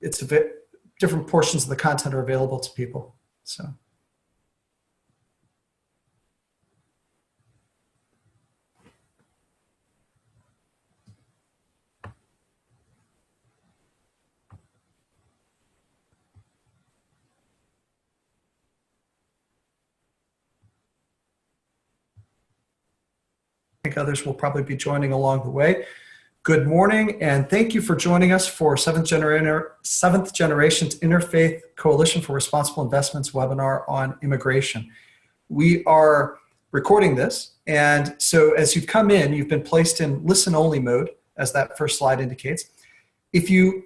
it's a bit different portions of the content are available to people. So. I think others will probably be joining along the way. Good morning, and thank you for joining us for Seventh Generation's Interfaith Coalition for Responsible Investments webinar on immigration. We are recording this, and so as you've come in, you've been placed in listen-only mode, as that first slide indicates. If you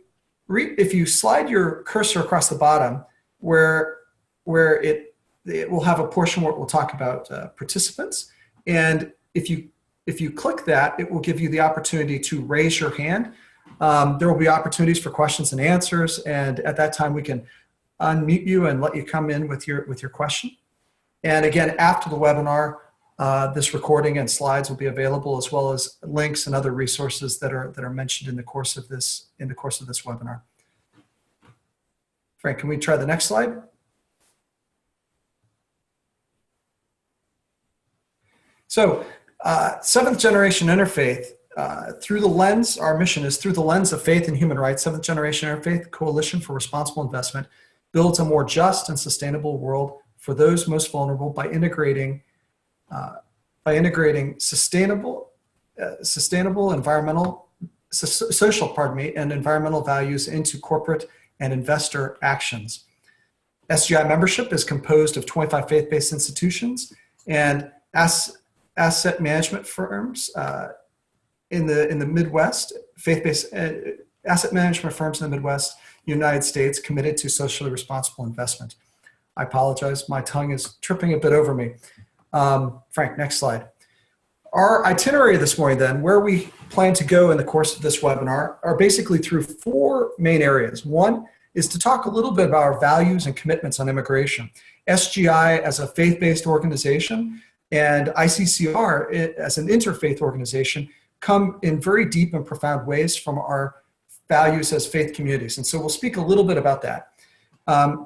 slide your cursor across the bottom, where it will have a portion where it will talk about participants, and if you click that, it will give you the opportunity to raise your hand. There will be opportunities for questions and answers, and at that time we can unmute you and let you come in with your question. And again, after the webinar, this recording and slides will be available, as well as links and other resources that are mentioned in the course of this webinar. Frank, can we try the next slide? So, Seventh Generation Interfaith, through the lens, our mission is through the lens of faith and human rights. Seventh Generation Interfaith Coalition for Responsible Investment builds a more just and sustainable world for those most vulnerable by integrating sustainable, environmental, social, and environmental values into corporate and investor actions. SGI membership is composed of 25 faith-based institutions and asset management firms in the Midwest, faith-based asset management firms in the Midwest, United States, committed to socially responsible investment. I apologize, my tongue is tripping a bit over me. Frank, next slide. Our itinerary this morning then, where we plan to go in the course of this webinar, are basically through four main areas. One is to talk a little bit about our values and commitments on immigration. SGI as a faith-based organization and ICCR as an interfaith organization come in very deep and profound ways from our values as faith communities. And so we'll speak a little bit about that.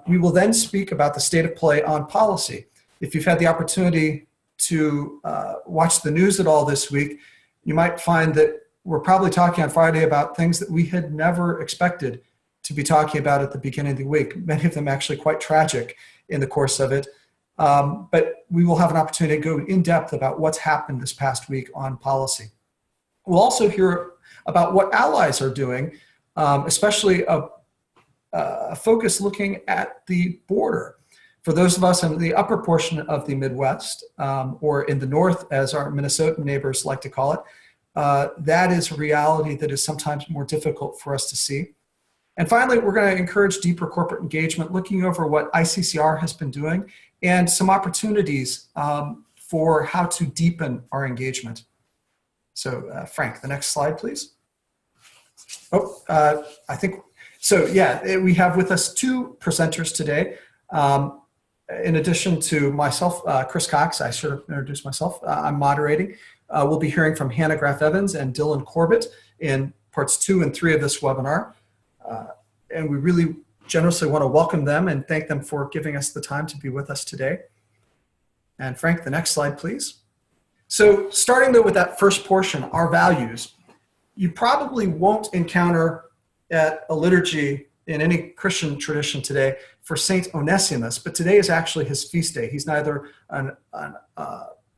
We will then speak about the state of play on policy. If you've had the opportunity to watch the news at all this week, you might find that we're probably talking on Friday about things that we had never expected to be talking about at the beginning of the week, many of them actually quite tragic in the course of it. But we will have an opportunity to go in depth about what's happened this past week on policy. We'll also hear about what allies are doing, especially a focus looking at the border. For those of us in the upper portion of the Midwest, or in the North, as our Minnesotan neighbors like to call it, that is a reality that is sometimes more difficult for us to see. And finally, we're going to encourage deeper corporate engagement, looking over what ICCR has been doing and some opportunities for how to deepen our engagement. So Frank, the next slide, please. Oh, I think, so yeah, we have with us two presenters today. In addition to myself, Chris Cox, I should have introduced myself, I'm moderating. We'll be hearing from Hannah Evans Graf and Dylan Corbett in parts 2 and 3 of this webinar. And we really generously want to welcome them and thank them for giving us the time to be with us today. And Frank, the next slide, please. So starting though with that first portion, our values, you probably won't encounter at a liturgy in any Christian tradition today for Saint Onesimus, but today is actually his feast day. He's neither a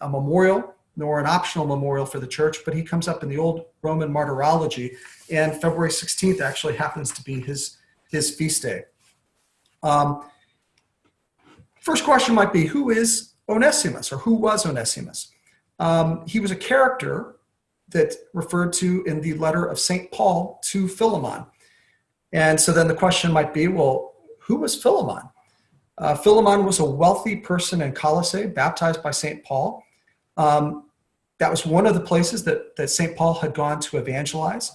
memorial nor an optional memorial for the church, but he comes up in the old Roman martyrology, and February 16th actually happens to be his feast day. First question might be, who is Onesimus, or who was Onesimus? He was a character that referred to in the letter of St. Paul to Philemon. And so then the question might be, well, who was Philemon? Philemon was a wealthy person in Colossae, baptized by St. Paul. That was one of the places that St. Paul had gone to evangelize.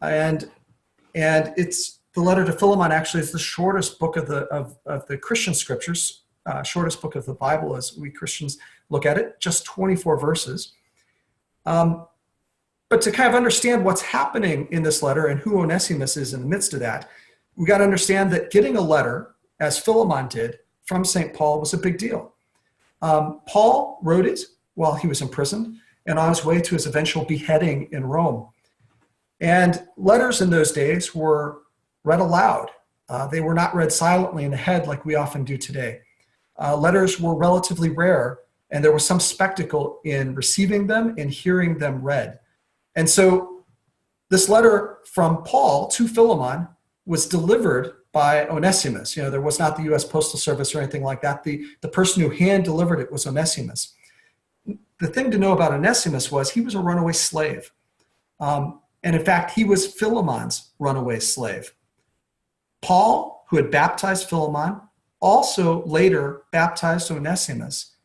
And it's the letter to Philemon actually is the shortest book of the Christian scriptures, shortest book of the Bible as we Christians look at it, just 24 verses. But to kind of understand what's happening in this letter and who Onesimus is in the midst of that, we got to understand that getting a letter, as Philemon did, from St. Paul was a big deal. Paul wrote it while he was imprisoned and on his way to his eventual beheading in Rome. And letters in those days were read aloud. They were not read silently in the head like we often do today. Letters were relatively rare, and there was some spectacle in receiving them and hearing them read. And so this letter from Paul to Philemon was delivered by Onesimus. You know, there was not the U.S. Postal Service or anything like that. The person who hand-delivered it was Onesimus. The thing to know about Onesimus was he was a runaway slave. And in fact, he was Philemon's runaway slave. Paul, who had baptized Philemon, also later baptized Onesimus.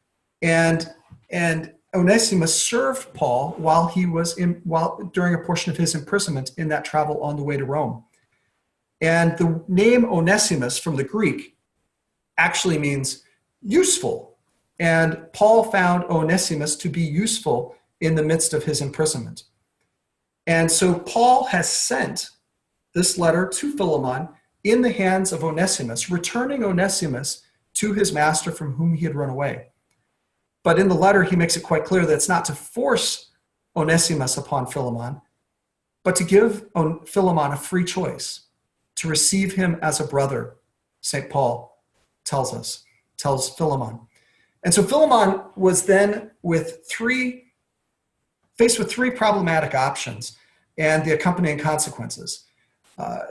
And Onesimus served Paul while he was during a portion of his imprisonment in that travel on the way to Rome. And the name Onesimus from the Greek actually means useful. And Paul found Onesimus to be useful in the midst of his imprisonment. And so Paul has sent this letter to Philemon in the hands of Onesimus, returning Onesimus to his master from whom he had run away. But in the letter, he makes it quite clear that it's not to force Onesimus upon Philemon, but to give Philemon a free choice, to receive him as a brother, St. Paul tells Philemon. And so Philemon was then faced with three problematic options and the accompanying consequences.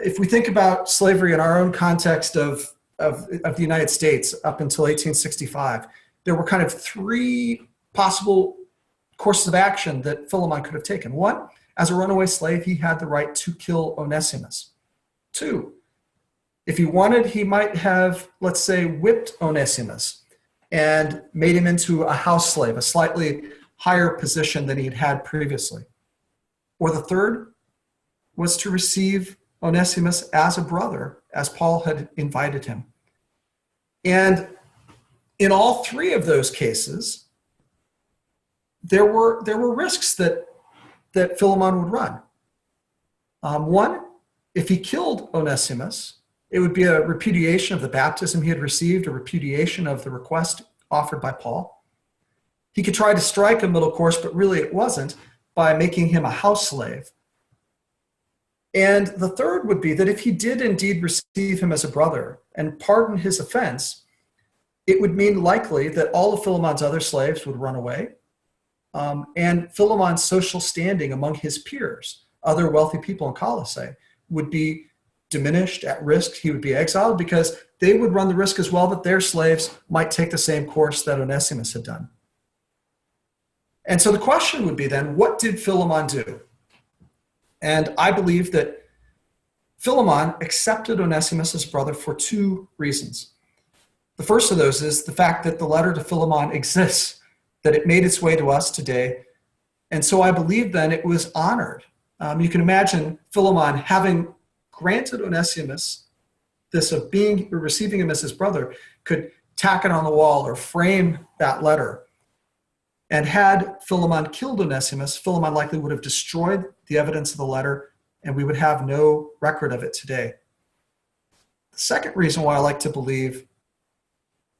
If we think about slavery in our own context of the United States up until 1865, there were kind of three possible courses of action that Philemon could have taken. One, as a runaway slave, he had the right to kill Onesimus. Two, if he wanted, he might have, let's say, whipped Onesimus and made him into a house slave, a slightly higher position than he had had previously. Or the third was to receive Onesimus as a brother, as Paul had invited him. And in all three of those cases, there were risks that Philemon would run. One, if he killed Onesimus, it would be a repudiation of the baptism he had received, a repudiation of the request offered by Paul. He could try to strike a middle course, but really it wasn't, by making him a house slave. And the third would be that if he did indeed receive him as a brother and pardon his offense, it would mean likely that all of Philemon's other slaves would run away, and Philemon's social standing among his peers, other wealthy people in Colossae, would be diminished, at risk. He would be exiled because they would run the risk as well that their slaves might take the same course that Onesimus had done. And so the question would be then, what did Philemon do? And I believe that Philemon accepted Onesimus as brother for two reasons. The first of those is the fact that the letter to Philemon exists, that it made its way to us today. And so I believe then it was honored. You can imagine Philemon having granted Onesimus this of receiving him as his brother, could tack it on the wall or frame that letter. And had Philemon killed Onesimus, Philemon likely would have destroyed the evidence of the letter, and we would have no record of it today. The second reason why I like to believe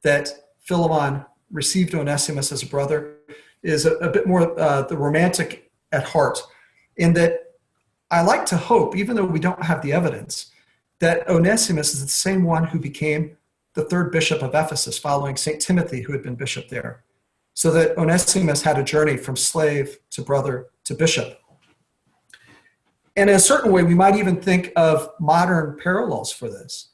that Philemon received Onesimus as a brother is a bit more the romantic at heart, in that I like to hope, even though we don't have the evidence, that Onesimus is the same one who became the third bishop of Ephesus following St. Timothy, who had been bishop there. So that Onesimus had a journey from slave to brother to bishop. And in a certain way, we might even think of modern parallels for this,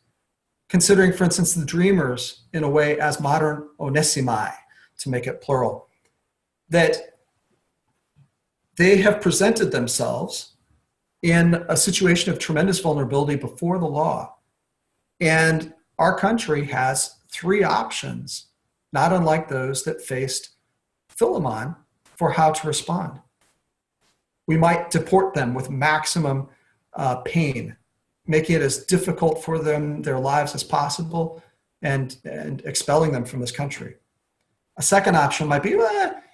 considering, for instance, the dreamers in a way as modern Onesimi, to make it plural, that they have presented themselves in a situation of tremendous vulnerability before the law. And our country has three options, not unlike those that faced Philemon, for how to respond. We might deport them with maximum pain, making it as difficult for them, their lives as possible, and expelling them from this country. A second option might be,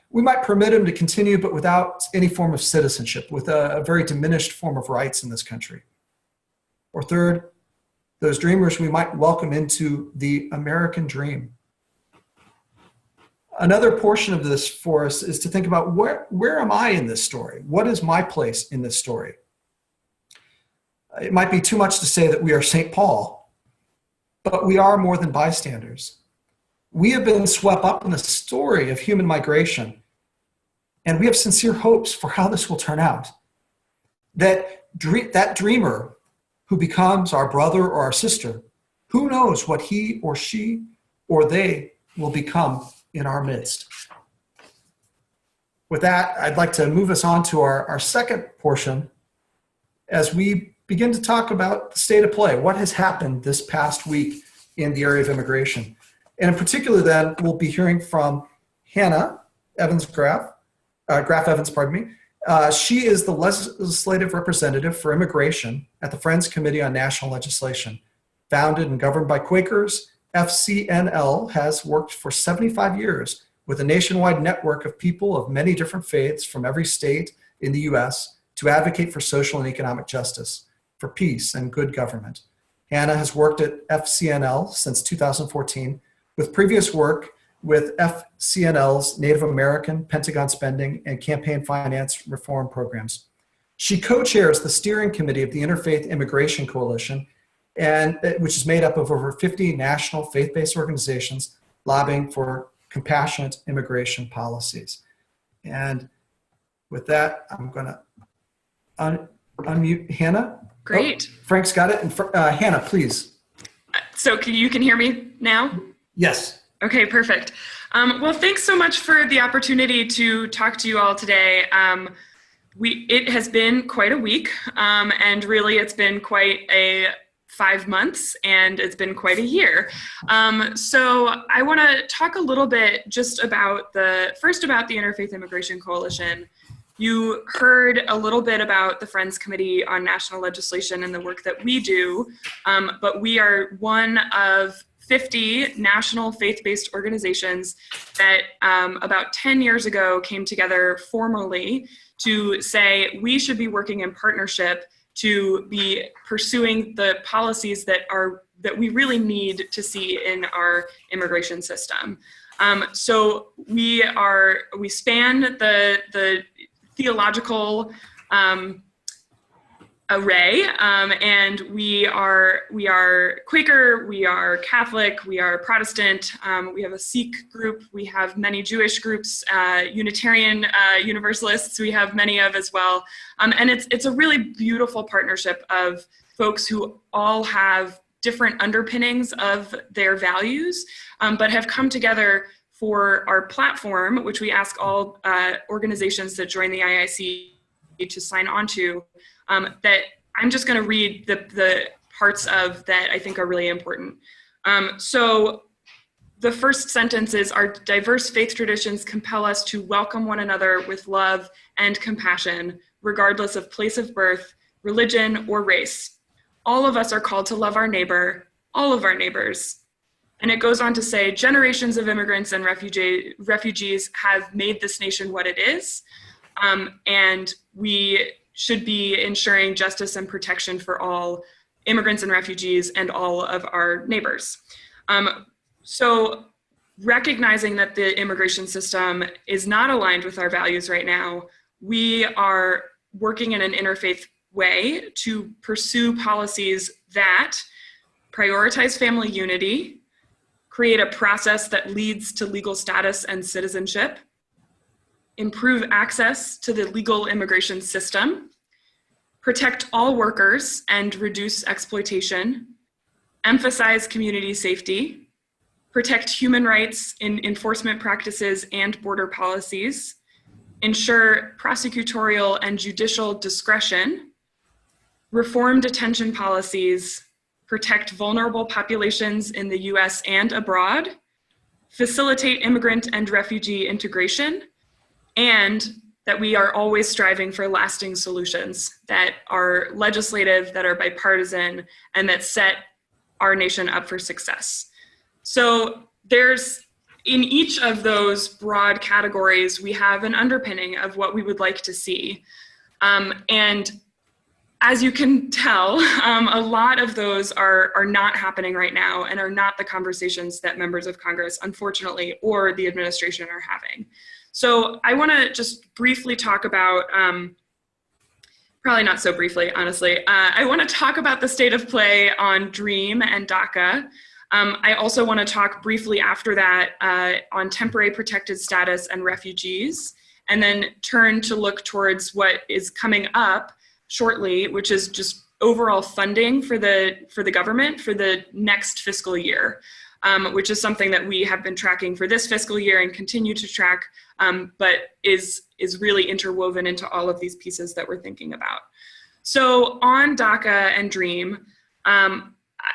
we might permit them to continue, but without any form of citizenship, with a very diminished form of rights in this country. Or third, those dreamers we might welcome into the American dream. Another portion of this for us is to think about where am I in this story? What is my place in this story? It might be too much to say that we are St. Paul, but we are more than bystanders. We have been swept up in the story of human migration, and we have sincere hopes for how this will turn out. That dreamer who becomes our brother or our sister, who knows what he or she or they will become in our midst. With that, I'd like to move us on to our second portion as we begin to talk about the state of play. What has happened this past week in the area of immigration? And in particular, then, we'll be hearing from Hannah Evans Graf. She is the legislative representative for immigration at the Friends Committee on National Legislation. Founded and governed by Quakers, FCNL has worked for 75 years with a nationwide network of people of many different faiths from every state in the U.S. to advocate for social and economic justice, for peace and good government. Hannah has worked at FCNL since 2014, with previous work with FCNL's Native American, Pentagon spending, and campaign finance reform programs. She co-chairs the steering committee of the Interfaith Immigration Coalition, and which is made up of over 50 national faith-based organizations lobbying for compassionate immigration policies. And with that, I'm going to unmute Hannah. Great. Oh, Frank's got it. And Hannah, please. So you can hear me now? Yes. Okay, perfect. Well, thanks so much for the opportunity to talk to you all today. It has been quite a week, and really it's been quite a 5 months, and it's been quite a year. So I want to talk a little bit just about the Interfaith Immigration Coalition. You heard a little bit about the Friends Committee on National Legislation and the work that we do, but we are one of 50 national faith-based organizations that about 10 years ago came together formally to say we should be working in partnership to be pursuing the policies that we really need to see in our immigration system. So we span the theological array, and we are Quaker, we are Catholic, we are Protestant, we have a Sikh group, we have many Jewish groups, Unitarian Universalists we have many of as well, and it's a really beautiful partnership of folks who all have different underpinnings of their values, but have come together for our platform, which we ask all organizations that join the IIC to sign on to. That I'm just going to read the parts of that I think are really important. So the first sentence is, our diverse faith traditions compel us to welcome one another with love and compassion, regardless of place of birth, religion, or race. All of us are called to love our neighbor, all of our neighbors. And it goes on to say, generations of immigrants and refugees have made this nation what it is, and we should be ensuring justice and protection for all immigrants and refugees and all of our neighbors. So recognizing that the immigration system is not aligned with our values right now, we are working in an interfaith way to pursue policies that prioritize family unity, create a process that leads to legal status and citizenship, improve access to the legal immigration system, protect all workers and reduce exploitation, emphasize community safety, protect human rights in enforcement practices and border policies, ensure prosecutorial and judicial discretion, reform detention policies, protect vulnerable populations in the US and abroad, facilitate immigrant and refugee integration, and that we are always striving for lasting solutions that are legislative, that are bipartisan, and that set our nation up for success. So there's, in each of those broad categories, we have an underpinning of what we would like to see. And as you can tell, a lot of those are not happening right now and are not the conversations that members of Congress, unfortunately, or the administration are having. So I want to just briefly talk about, probably not so briefly, honestly, I want to talk about the state of play on DREAM and DACA. I also want to talk briefly after that on temporary protected status and refugees, and then turn to look towards what is coming up shortly, which is just overall funding for the government for the next fiscal year, which is something that we have been tracking for this fiscal year and continue to track, but is really interwoven into all of these pieces that we're thinking about. So on DACA and DREAM,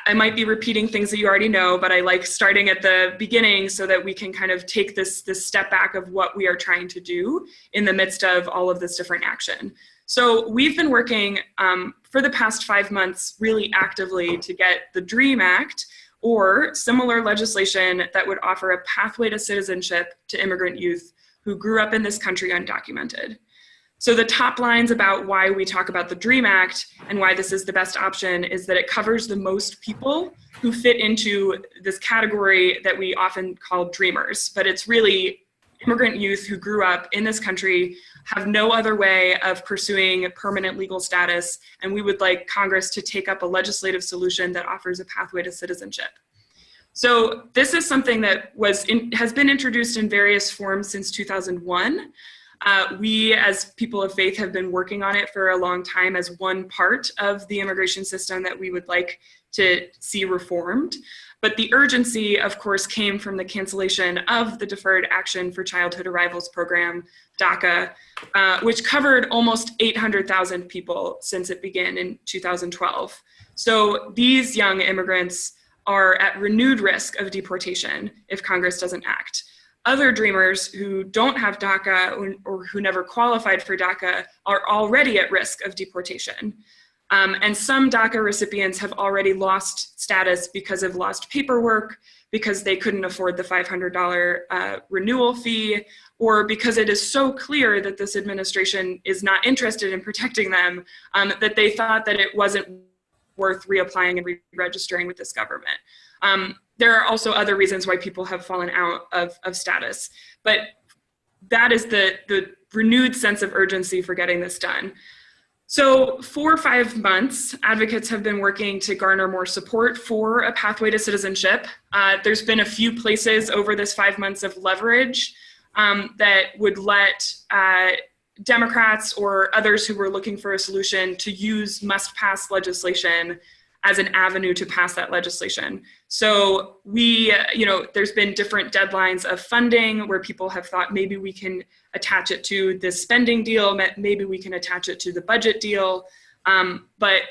I might be repeating things that you already know, but I like starting at the beginning so that we can kind of take this step back of what we are trying to do in the midst of all of this different action. So we've been working for the past 5 months really actively to get the DREAM Act or similar legislation that would offer a pathway to citizenship to immigrant youth who grew up in this country undocumented. So the top lines about why we talk about the DREAM Act and why this is the best option is that it covers the most people who fit into this category that we often call dreamers, but it's really immigrant youth who grew up in this country, have no other way of pursuing permanent legal status, and we would like Congress to take up a legislative solution that offers a pathway to citizenship. So this is something that has been introduced in various forms since 2001. We, as people of faith, have been working on it for a long time as one part of the immigration system that we would like to see reformed. But the urgency, of course, came from the cancellation of the Deferred Action for Childhood Arrivals program, DACA, which covered almost 800,000 people since it began in 2012. So these young immigrants are at renewed risk of deportation if Congress doesn't act. Other dreamers who don't have DACA or who never qualified for DACA are already at risk of deportation. And some DACA recipients have already lost status because of lost paperwork, because they couldn't afford the $500 renewal fee, or because it is so clear that this administration is not interested in protecting them that they thought that it wasn't worth reapplying and re-registering with this government. There are also other reasons why people have fallen out of status, but that is the renewed sense of urgency for getting this done. So for 5 months, advocates have been working to garner more support for a pathway to citizenship. There's been a few places over this 5 months of leverage that would let Democrats or others who were looking for a solution to use must-pass legislation as an avenue to pass that legislation. So there's been different deadlines of funding where people have thought maybe we can attach it to this spending deal, maybe we can attach it to the budget deal. But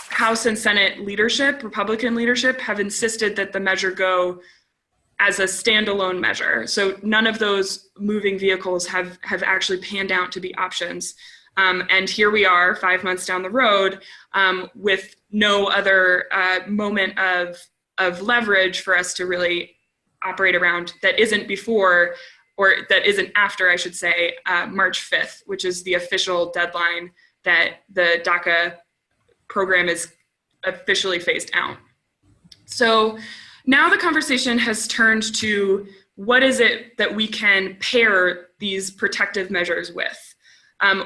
House and Senate leadership, Republican leadership, have insisted that the measure go as a standalone measure. So none of those moving vehicles have actually panned out to be options. And here we are 5 months down the road with no other moment of leverage for us to really operate around that isn't before, or that isn't after, I should say, March 5th, which is the official deadline that the DACA program is officially phased out. So now the conversation has turned to what is it that we can pair these protective measures with?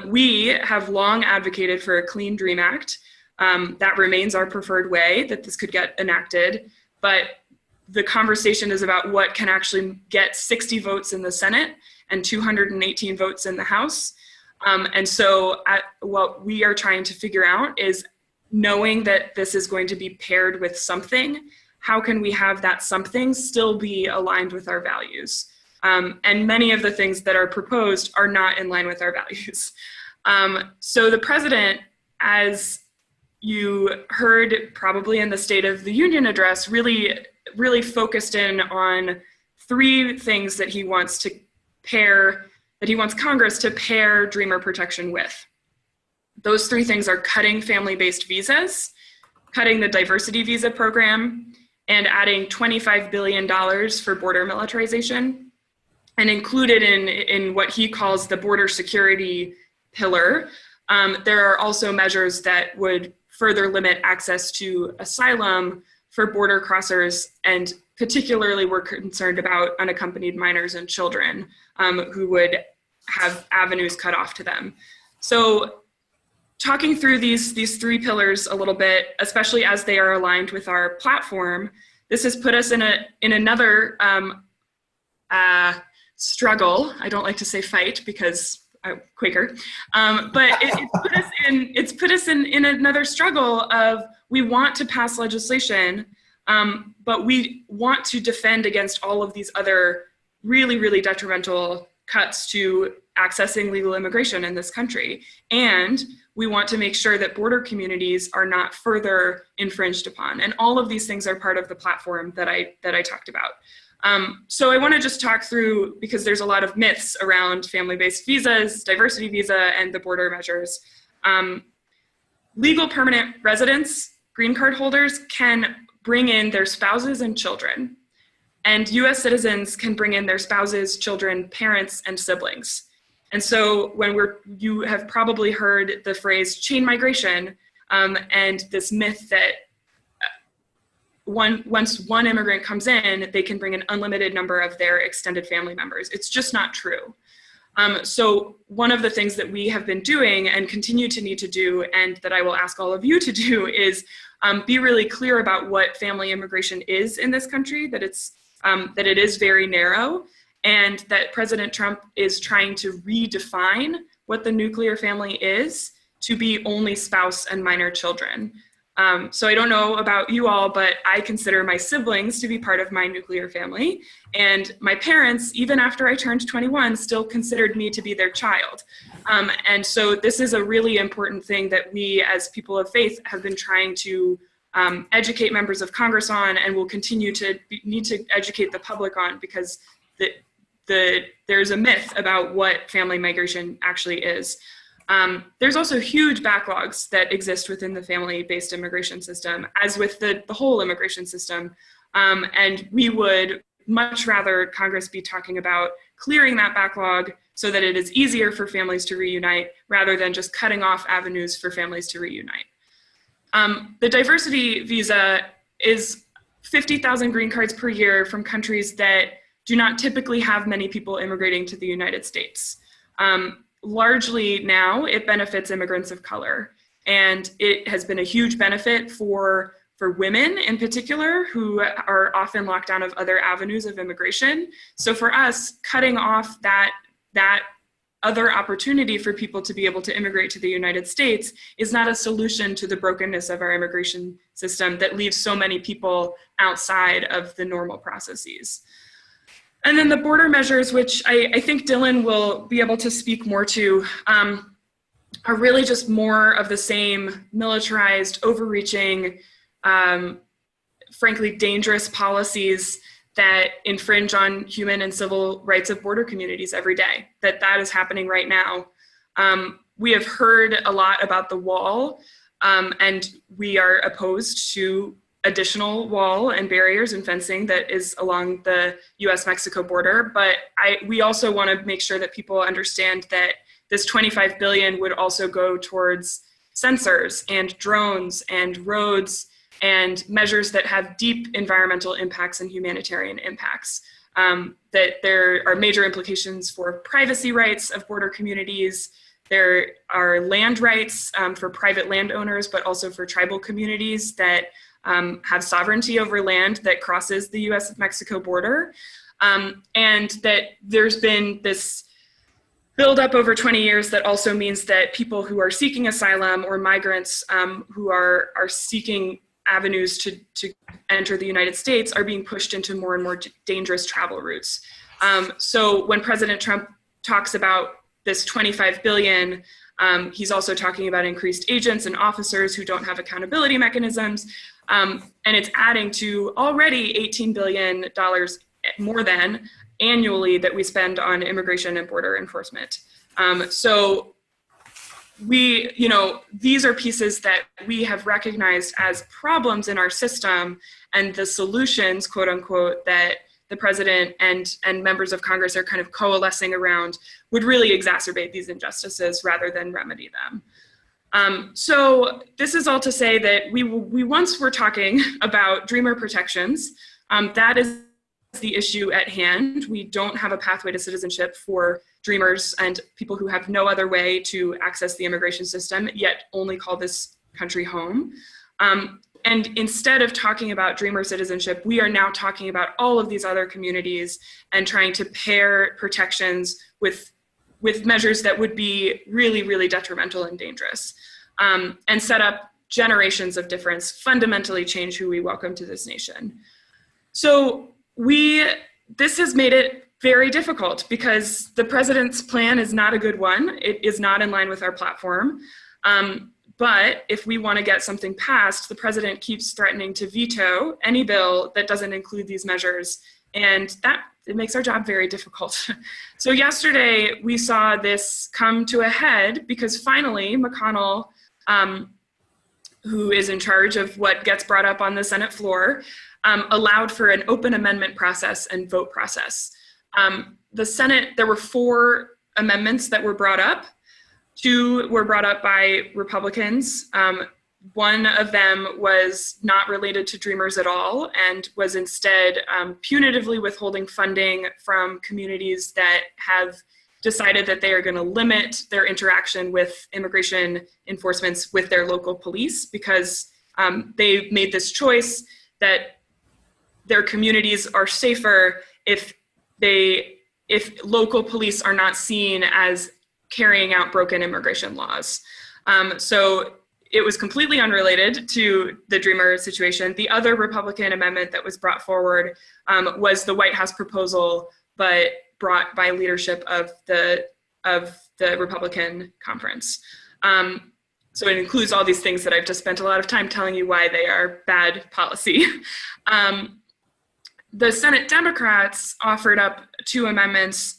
We have long advocated for a clean DREAM Act. That remains our preferred way that this could get enacted, but the conversation is about what can actually get 60 votes in the Senate and 218 votes in the House. And so what we are trying to figure out is, knowing that this is going to be paired with something, how can we have that something still be aligned with our values? And many of the things that are proposed are not in line with our values. So the president, as you heard probably in the State of the Union address, really focused in on 3 things that he wants to pair, that he wants Congress to pair dreamer protection with. Those 3 things are cutting family-based visas, cutting the diversity visa program, and adding $25 billion for border militarization. And included in what he calls the border security pillar There are also measures that would further limit access to asylum for border crossers, and particularly we're concerned about unaccompanied minors and children who would have avenues cut off to them. So talking through these three pillars a little bit, especially as they are aligned with our platform, this has put us in another struggle. I don't like to say fight because I'm Quaker, but it's put us in another struggle of, we want to pass legislation, but we want to defend against all of these other really, really detrimental cuts to accessing legal immigration in this country. And we want to make sure that border communities are not further infringed upon. And all of these things are part of the platform that I talked about. So I want to just talk through, because there's a lot of myths around family-based visas, diversity visa, and the border measures. Legal permanent residents, green card holders, can bring in their spouses and children. And US citizens can bring in their spouses, children, parents, and siblings. And so you have probably heard the phrase chain migration, and this myth that once one immigrant comes in, they can bring an unlimited number of their extended family members. It's just not true. So one of the things that we have been doing and continue to need to do, and that I will ask all of you to do, is be really clear about what family immigration is in this country, that it is very narrow, and that President Trump is trying to redefine what the nuclear family is to be only spouse and minor children. So I don't know about you all, but I consider my siblings to be part of my nuclear family. And my parents, even after I turned 21, still considered me to be their child. And so this is a really important thing that we as people of faith have been trying to educate members of Congress on, and will continue to need to educate the public on, because there's a myth about what family migration actually is. There's also huge backlogs that exist within the family-based immigration system, as with the whole immigration system. And we would much rather Congress be talking about clearing that backlog so that it is easier for families to reunite, rather than just cutting off avenues for families to reunite. The diversity visa is 50,000 green cards per year from countries that do not typically have many people immigrating to the United States. Largely now, it benefits immigrants of color, and it has been a huge benefit for women in particular, who are often locked down of other avenues of immigration. So for us, cutting off that other opportunity for people to be able to immigrate to the United States is not a solution to the brokenness of our immigration system that leaves so many people outside of the normal processes. And then the border measures, which I think Dylan will be able to speak more to, are really just more of the same militarized, overreaching, frankly, dangerous policies that infringe on human and civil rights of border communities every day, that is happening right now. We have heard a lot about the wall, and we are opposed to additional wall and barriers and fencing that is along the US-Mexico border. But we also want to make sure that people understand that this $25 billion would also go towards sensors and drones and roads and measures that have deep environmental impacts and humanitarian impacts. That there are major implications for privacy rights of border communities. There are land rights for private landowners, but also for tribal communities that have sovereignty over land that crosses the US-Mexico border. And that there's been this build-up over 20 years that also means that people who are seeking asylum, or migrants who are seeking avenues to enter the United States, are being pushed into more and more dangerous travel routes. So when President Trump talks about this $25 billion, he's also talking about increased agents and officers who don't have accountability mechanisms. And it's adding to already $18 billion more than annually that we spend on immigration and border enforcement. So these are pieces that we have recognized as problems in our system, and the solutions, quote unquote, that the president and members of Congress are kind of coalescing around would really exacerbate these injustices rather than remedy them. So this is all to say that we once were talking about dreamer protections. That is the issue at hand. We don't have a pathway to citizenship for dreamers and people who have no other way to access the immigration system, yet only call this country home. And instead of talking about dreamer citizenship, we are now talking about all of these other communities and trying to pair protections with measures that would be really, really detrimental and dangerous, and set up generations of difference, fundamentally change who we welcome to this nation. So this has made it very difficult because the president's plan is not a good one. It is not in line with our platform. But if we want to get something passed, the president keeps threatening to veto any bill that doesn't include these measures. And it makes our job very difficult. So yesterday we saw this come to a head because finally McConnell, who is in charge of what gets brought up on the Senate floor, allowed for an open amendment process and vote process. The Senate, there were 4 amendments that were brought up. 2 were brought up by Republicans. One of them was not related to dreamers at all and was instead punitively withholding funding from communities that have decided that they are going to limit their interaction with immigration enforcements with their local police because they made this choice that their communities are safer if local police are not seen as carrying out broken immigration laws. So it was completely unrelated to the dreamer situation. The other Republican amendment that was brought forward was the White House proposal, but brought by leadership of the Republican conference. So it includes all these things that I've just spent a lot of time telling you why they are bad policy. The Senate Democrats offered up 2 amendments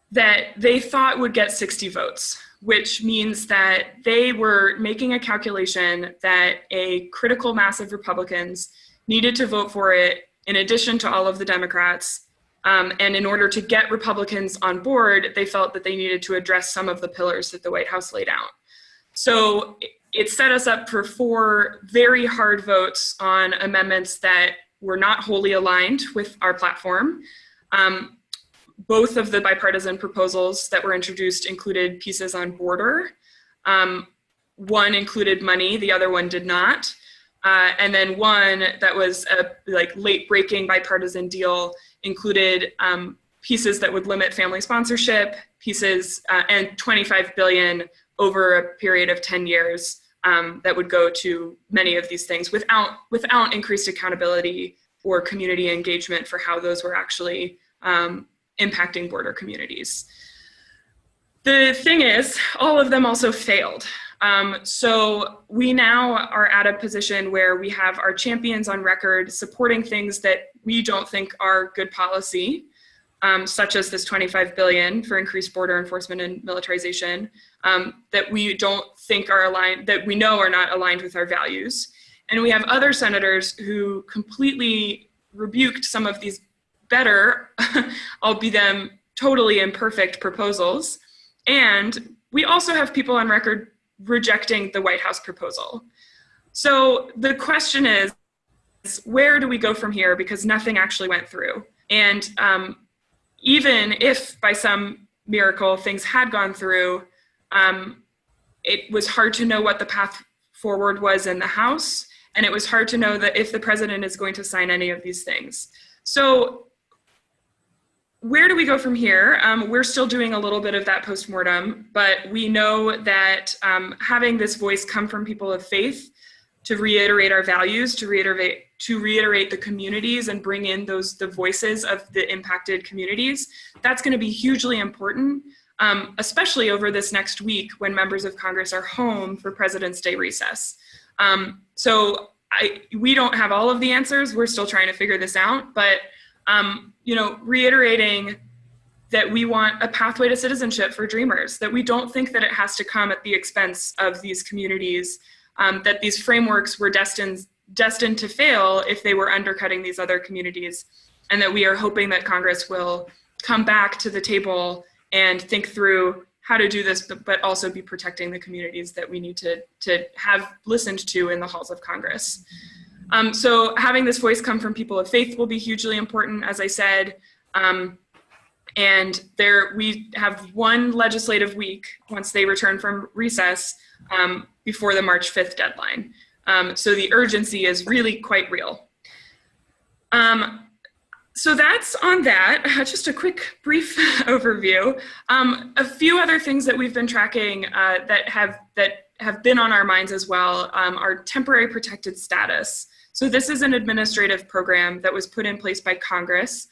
that they thought would get 60 votes, which means that they were making a calculation that a critical mass of Republicans needed to vote for it in addition to all of the Democrats. And in order to get Republicans on board, they felt that they needed to address some of the pillars that the White House laid out. So it set us up for 4 very hard votes on amendments that were not wholly aligned with our platform. Both of the bipartisan proposals that were introduced included pieces on border. One included money, the other one did not. And then one that was a late-breaking bipartisan deal included pieces that would limit family sponsorship, pieces and $25 billion over a period of 10 years that would go to many of these things without increased accountability or community engagement for how those were actually impacting border communities. The thing is, all of them also failed. So we now are at a position where we have our champions on record supporting things that we don't think are good policy, such as this $25 billion for increased border enforcement and militarization, that we don't think are aligned, that we know are not aligned with our values. And we have other senators who completely rebuked some of these better, albeit them totally imperfect proposals. And we also have people on record rejecting the White House proposal. So the question is, where do we go from here? Because nothing actually went through. And even if by some miracle things had gone through, it was hard to know what the path forward was in the House. And it was hard to know that if the president is going to sign any of these things. So where do we go from here? We're still doing a little bit of that postmortem, but we know that having this voice come from people of faith to reiterate our values, to reiterate the communities and bring in the voices of the impacted communities, that's going to be hugely important, especially over this next week when members of Congress are home for President's Day recess. So we don't have all of the answers. We're still trying to figure this out, but reiterating that we want a pathway to citizenship for dreamers, that we don't think that it has to come at the expense of these communities, that these frameworks were destined destined to fail if they were undercutting these other communities, and that we are hoping that Congress will come back to the table and think through how to do this, but also be protecting the communities that we need to have listened to in the halls of Congress. So having this voice come from people of faith will be hugely important, as I said. And we have one legislative week once they return from recess before the March 5th deadline. So the urgency is really quite real. So that's on that. Just a quick, brief overview. A few other things that we've been tracking that have been on our minds as well are temporary protected status. So this is an administrative program that was put in place by Congress.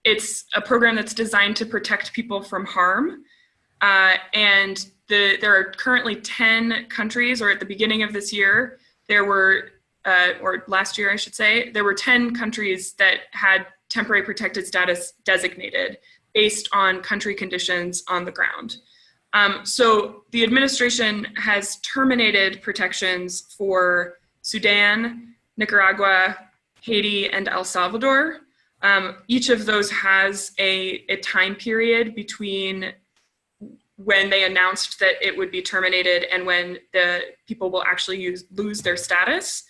It's a program that's designed to protect people from harm. And there are currently 10 countries, or at the beginning of this year, there were or last year, I should say, there were 10 countries that had temporary protected status designated based on country conditions on the ground. So the administration has terminated protections for Sudan, Nicaragua, Haiti, and El Salvador. Each of those has a time period between when they announced that it would be terminated and when the people will actually lose their status.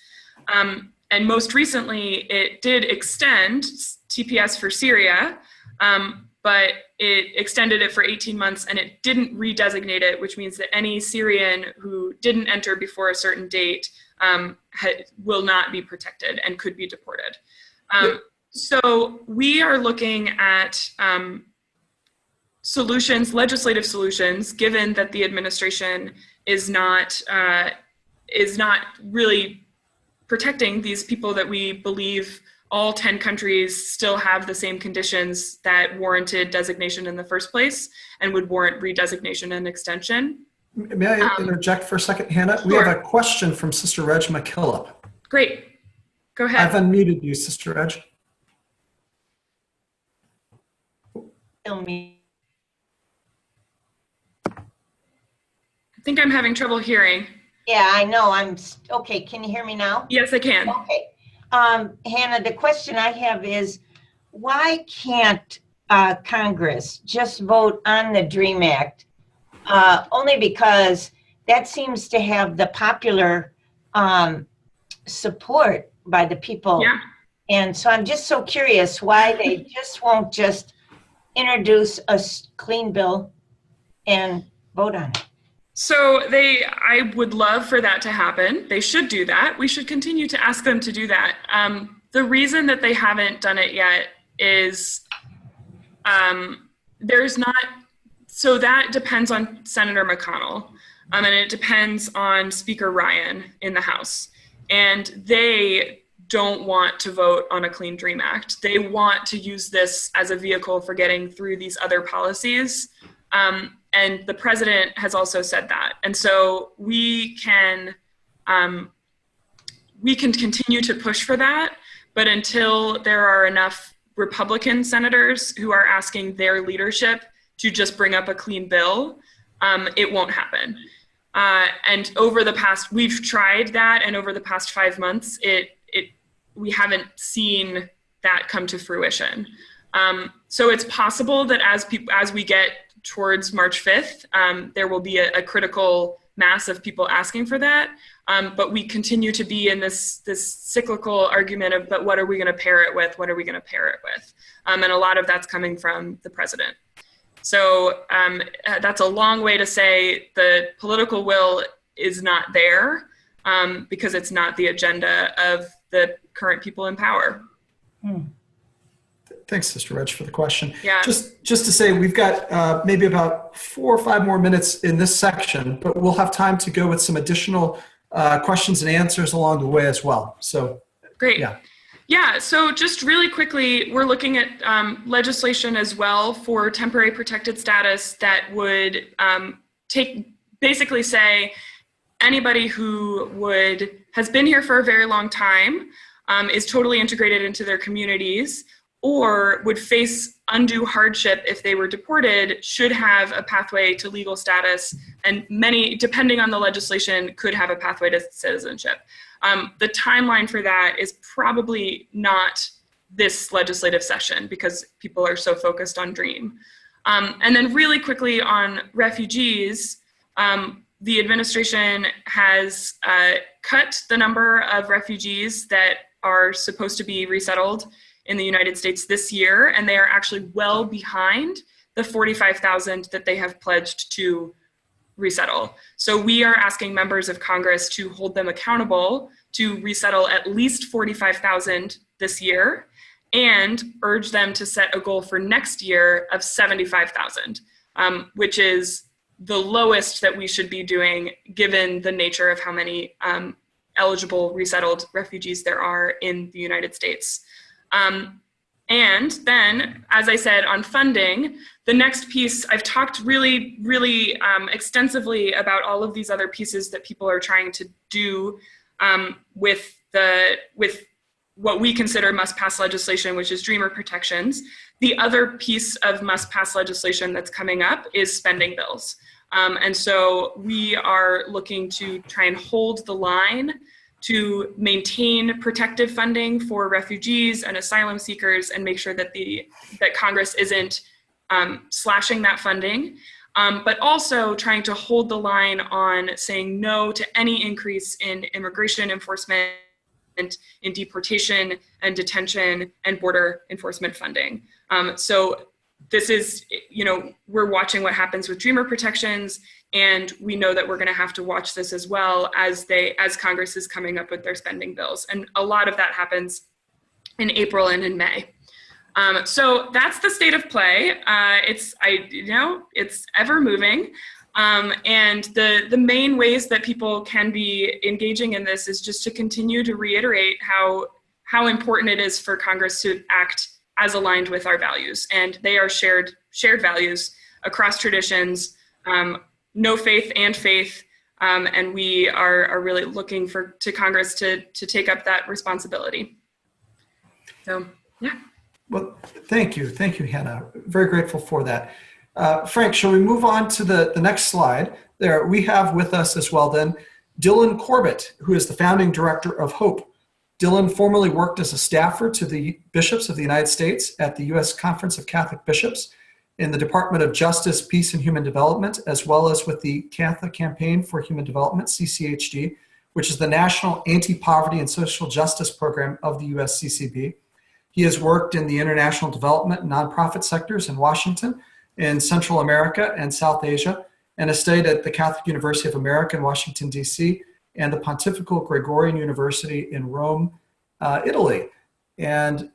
And most recently, it did extend TPS for Syria, but it extended it for 18 months and it didn't redesignate it, which means that any Syrian who didn't enter before a certain date will not be protected and could be deported. So we are looking at solutions, legislative solutions, given that the administration is not really protecting these people that we believe all 10 countries still have the same conditions that warranted designation in the first place and would warrant redesignation and extension. May I interject for a second, Hannah? Sure. We have a question from Sister Reg McKillop. Great. Go ahead. I've unmuted you, Sister Reg. I think I'm having trouble hearing. Yeah, I know. Okay. Can you hear me now? Yes, I can. Okay. Hannah, the question I have is, why can't Congress just vote on the DREAM Act? Only because that seems to have the popular support by the people. Yeah. And so I'm just so curious why they just won't just introduce a clean bill and vote on it. So I would love for that to happen. They should do that. We should continue to ask them to do that. The reason that they haven't done it yet is so that depends on Senator McConnell, and it depends on Speaker Ryan in the House. And they don't want to vote on a Clean Dream Act. They want to use this as a vehicle for getting through these other policies. And the president has also said that. And so we can continue to push for that, but until there are enough Republican senators who are asking their leadership to just bring up a clean bill, it won't happen. And we've tried that, and over the past 5 months, we haven't seen that come to fruition. So it's possible that as we get towards March 5th, there will be a critical mass of people asking for that. But we continue to be in this cyclical argument of, but what are we going to pair it with? What are we going to pair it with? And a lot of that's coming from the president. So that's a long way to say the political will is not there because it's not the agenda of the current people in power. Thanks, Sister Reg, for the question. Yeah. Just to say, we've got maybe about 4 or 5 more minutes in this section, but we'll have time to go with some additional questions and answers along the way as well. So great. Yeah. Yeah, so just really quickly, we're looking at legislation as well for temporary protected status that would basically say anybody who has been here for a very long time, is totally integrated into their communities, or would face undue hardship if they were deported, should have a pathway to legal status, and many, depending on the legislation, could have a pathway to citizenship. The timeline for that is probably not this legislative session because people are so focused on DREAM. And then really quickly on refugees, the administration has cut the number of refugees that are supposed to be resettled in the United States this year, and they are actually well behind the 45,000 that they have pledged to resettle. So we are asking members of Congress to hold them accountable to resettle at least 45,000 this year and urge them to set a goal for next year of 75,000, which is the lowest that we should be doing given the nature of how many eligible resettled refugees there are in the United States. And then, as I said, on funding, the next piece, I've talked really extensively about all of these other pieces that people are trying to do with what we consider must-pass legislation, which is dreamer protections. The other piece of must-pass legislation that's coming up is spending bills. And so we are looking to try and hold the line to maintain protective funding for refugees and asylum seekers and make sure that that Congress isn't slashing that funding, but also trying to hold the line on saying no to any increase in immigration enforcement, in deportation and detention and border enforcement funding. So this is, we're watching what happens with dreamer protections, and we know that we're going to have to watch this as well as Congress is coming up with their spending bills. And a lot of that happens in April and in May. So that's the state of play. It's ever moving. And the main ways that people can be engaging in this is just to continue to reiterate how important it is for Congress to act as aligned with our values. And they are shared values across traditions, no faith and faith. And we are really looking to Congress to take up that responsibility. So, yeah. Well, thank you, Hannah. Very grateful for that. Frank, shall we move on to the next slide? There, we have with us as well then, Dylan Corbett, who is the founding director of HOPE. Dylan formerly worked as a staffer to the bishops of the United States at the U.S. Conference of Catholic Bishops in the Department of Justice, Peace, and Human Development, as well as with the Catholic Campaign for Human Development, CCHD, which is the National Anti-Poverty and Social Justice Program of the USCCB. He has worked in the international development and nonprofit sectors in Washington, in Central America and South Asia, and has studied at the Catholic University of America in Washington, D.C., and the Pontifical Gregorian University in Rome, Italy. And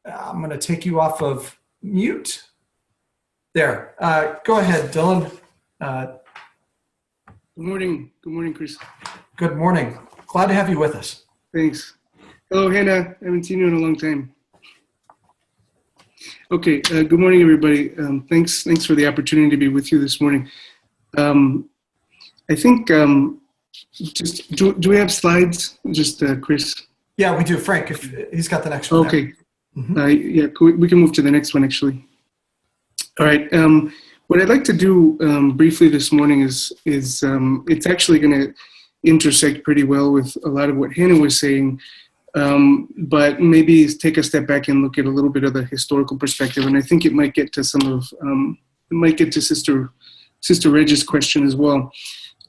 I'm going to take you off of mute. There. Go ahead, Dylan. Good morning. Good morning, Chris. Good morning. Glad to have you with us. Thanks. Hello, Hannah. I haven't seen you in a long time. Okay. Good morning, everybody. Thanks for the opportunity to be with you this morning. I think just do we have slides? Just Chris. Yeah, we do. Frank, if he's got the next one. Okay. Yeah, we can move to the next one actually. All right. What I'd like to do briefly this morning is it's actually going to intersect pretty well with a lot of what Hannah was saying, but maybe take a step back and look at a little bit of the historical perspective. And I think it might get to Sister Reg's question as well.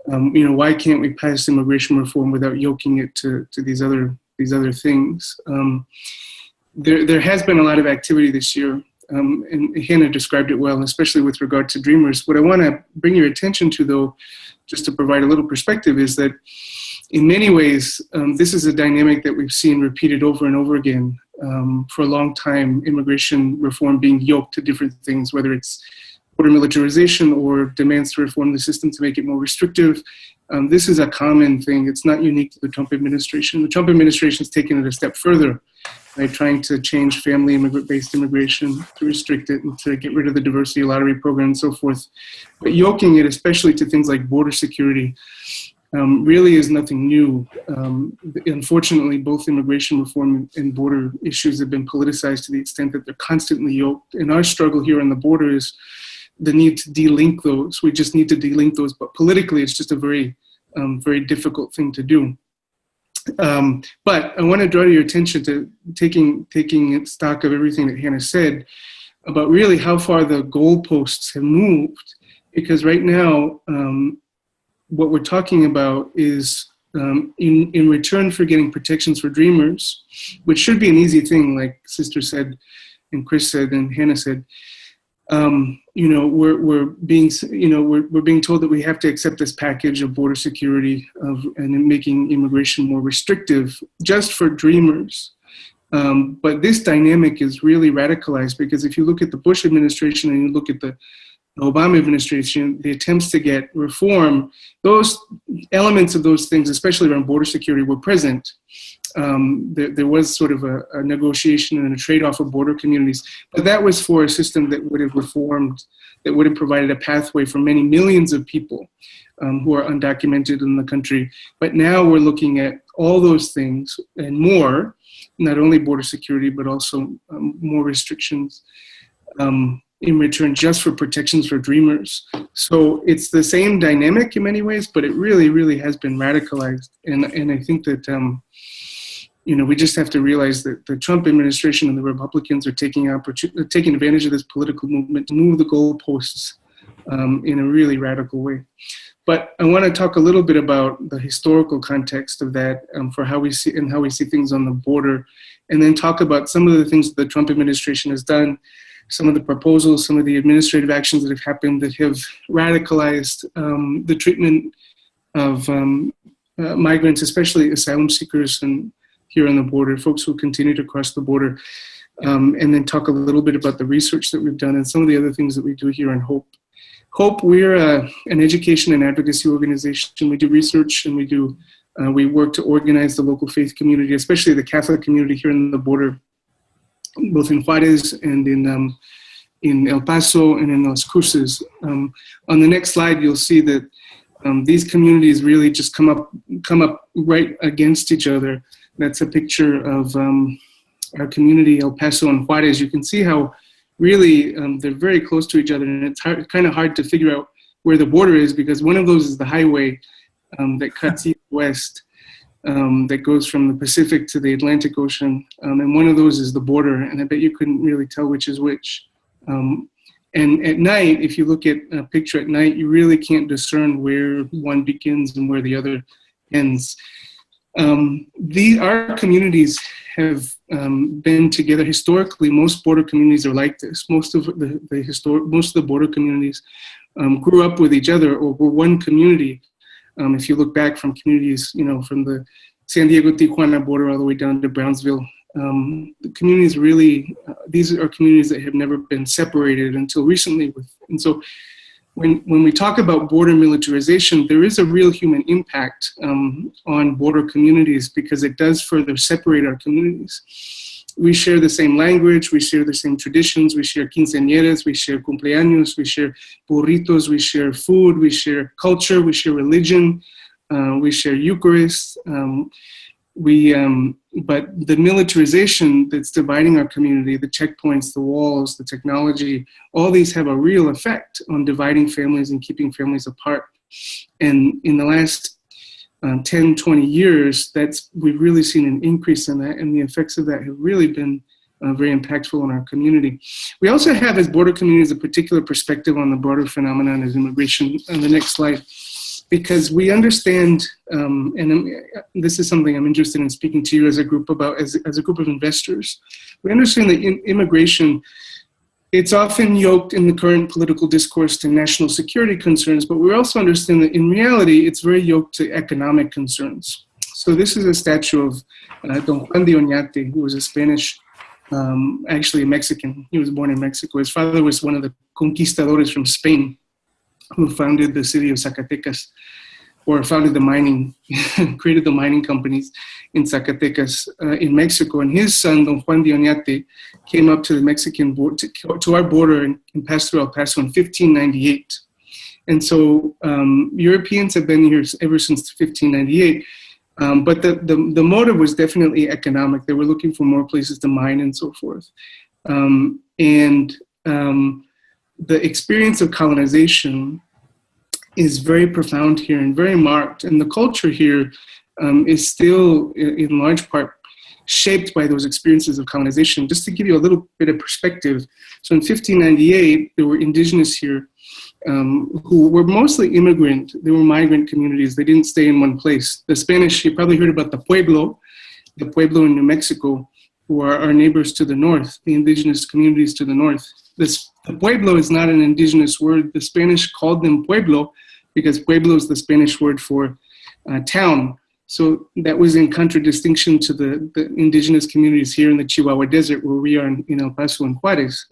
Why can't we pass immigration reform without yoking it to these other things? There has been a lot of activity this year. And Hannah described it well, especially with regard to Dreamers. What I want to bring your attention to, though, just to provide a little perspective, is that in many ways, this is a dynamic that we've seen repeated over and over again for a long time, immigration reform being yoked to different things, whether it's border militarization or demands to reform the system to make it more restrictive. This is a common thing. It's not unique to the Trump administration. The Trump administration has taken it a step further by trying to change family based immigration, to restrict it and to get rid of the diversity lottery program and so forth. But yoking it, especially to things like border security, really is nothing new. Unfortunately, both immigration reform and border issues have been politicized to the extent that they're constantly yoked. And our struggle here on the border is the need to delink those. We just need to delink those. But politically, it's just a very, very difficult thing to do. But I want to draw your attention to taking stock of everything that Hannah said about really how far the goalposts have moved. Because right now, what we're talking about is in return for getting protections for dreamers, which should be an easy thing, like Sister said, and Chris said, and Hannah said. We're being told that we have to accept this package of border security and making immigration more restrictive just for dreamers. But this dynamic is really radicalized, because if you look at the Bush administration and you look at the Obama administration, the attempts to get reform, those elements of those things, especially around border security, were present. There was sort of a negotiation and a trade-off of border communities, but that was for a system that would have reformed, that would have provided a pathway for many millions of people who are undocumented in the country. But now we're looking at all those things and more, not only border security, but also more restrictions in return just for protections for dreamers. So it's the same dynamic in many ways, but it really, really has been radicalized. And I think that, we just have to realize that the Trump administration and the Republicans are taking advantage of this political movement to move the goalposts in a really radical way. But I want to talk a little bit about the historical context of that for how we see things on the border, and then talk about some of the things that the Trump administration has done, some of the proposals, some of the administrative actions that have happened that have radicalized the treatment of migrants, especially asylum seekers and here on the border, folks who continue to cross the border, and then talk a little bit about the research that we've done and some of the other things that we do here in HOPE. HOPE, we're an education and advocacy organization. We do research and we work to organize the local faith community, especially the Catholic community here on the border, both in Juarez and in El Paso and in Las Cruces. On the next slide, you'll see that these communities really just come up right against each other. That's a picture of our community, El Paso and Juarez. You can see how really they're very close to each other, and it's kind of hard to figure out where the border is, because one of those is the highway that cuts east-west, that goes from the Pacific to the Atlantic Ocean, and one of those is the border, and I bet you couldn't really tell which is which. And at night, if you look at a picture at night, you really can't discern where one begins and where the other ends. Our communities have been together historically. Most border communities are like this. Most of the border communities grew up with each other or were one community. If you look back from communities, from the San Diego-Tijuana border all the way down to Brownsville, the communities really, these are communities that have never been separated until recently. And so when we talk about border militarization, there is a real human impact on border communities, because it does further separate our communities. We share the same language, we share the same traditions, we share quinceañeras, we share cumpleaños, we share burritos, we share food, we share culture, we share religion, we share Eucharist. But the militarization that's dividing our community, the checkpoints, the walls, the technology, all these have a real effect on dividing families and keeping families apart. And in the last 10, 20 years, we've really seen an increase in that, and the effects of that have really been very impactful in our community. We also have, as border communities, a particular perspective on the broader phenomenon of immigration. On the next slide. Because we understand, this is something I'm interested in speaking to you as a group about, as a group of investors. We understand that immigration, it's often yoked in the current political discourse to national security concerns, but we also understand that in reality, it's very yoked to economic concerns. So this is a statue of Don Juan de Oñate, who was a Spanish, actually a Mexican. He was born in Mexico. His father was one of the conquistadores from Spain, who founded the city of Zacatecas, or founded the mining, created the mining companies in Zacatecas in Mexico. And his son, Don Juan de Oñate, came up to the Mexican border, to our border, and passed through El Paso in 1598. And so Europeans have been here ever since 1598. But the motive was definitely economic. They were looking for more places to mine and so forth. The experience of colonization is very profound here and very marked. And the culture here is still in large part shaped by those experiences of colonization. Just to give you a little bit of perspective, so in 1598, there were indigenous here who were mostly immigrant. They were migrant communities. They didn't stay in one place. The Spanish, you probably heard about the Pueblo in New Mexico, who are our neighbors to the north, the indigenous communities to the north. The Pueblo is not an indigenous word. The Spanish called them Pueblo because Pueblo is the Spanish word for town. So that was in contradistinction to the indigenous communities here in the Chihuahua Desert, where we are in El Paso and Juarez.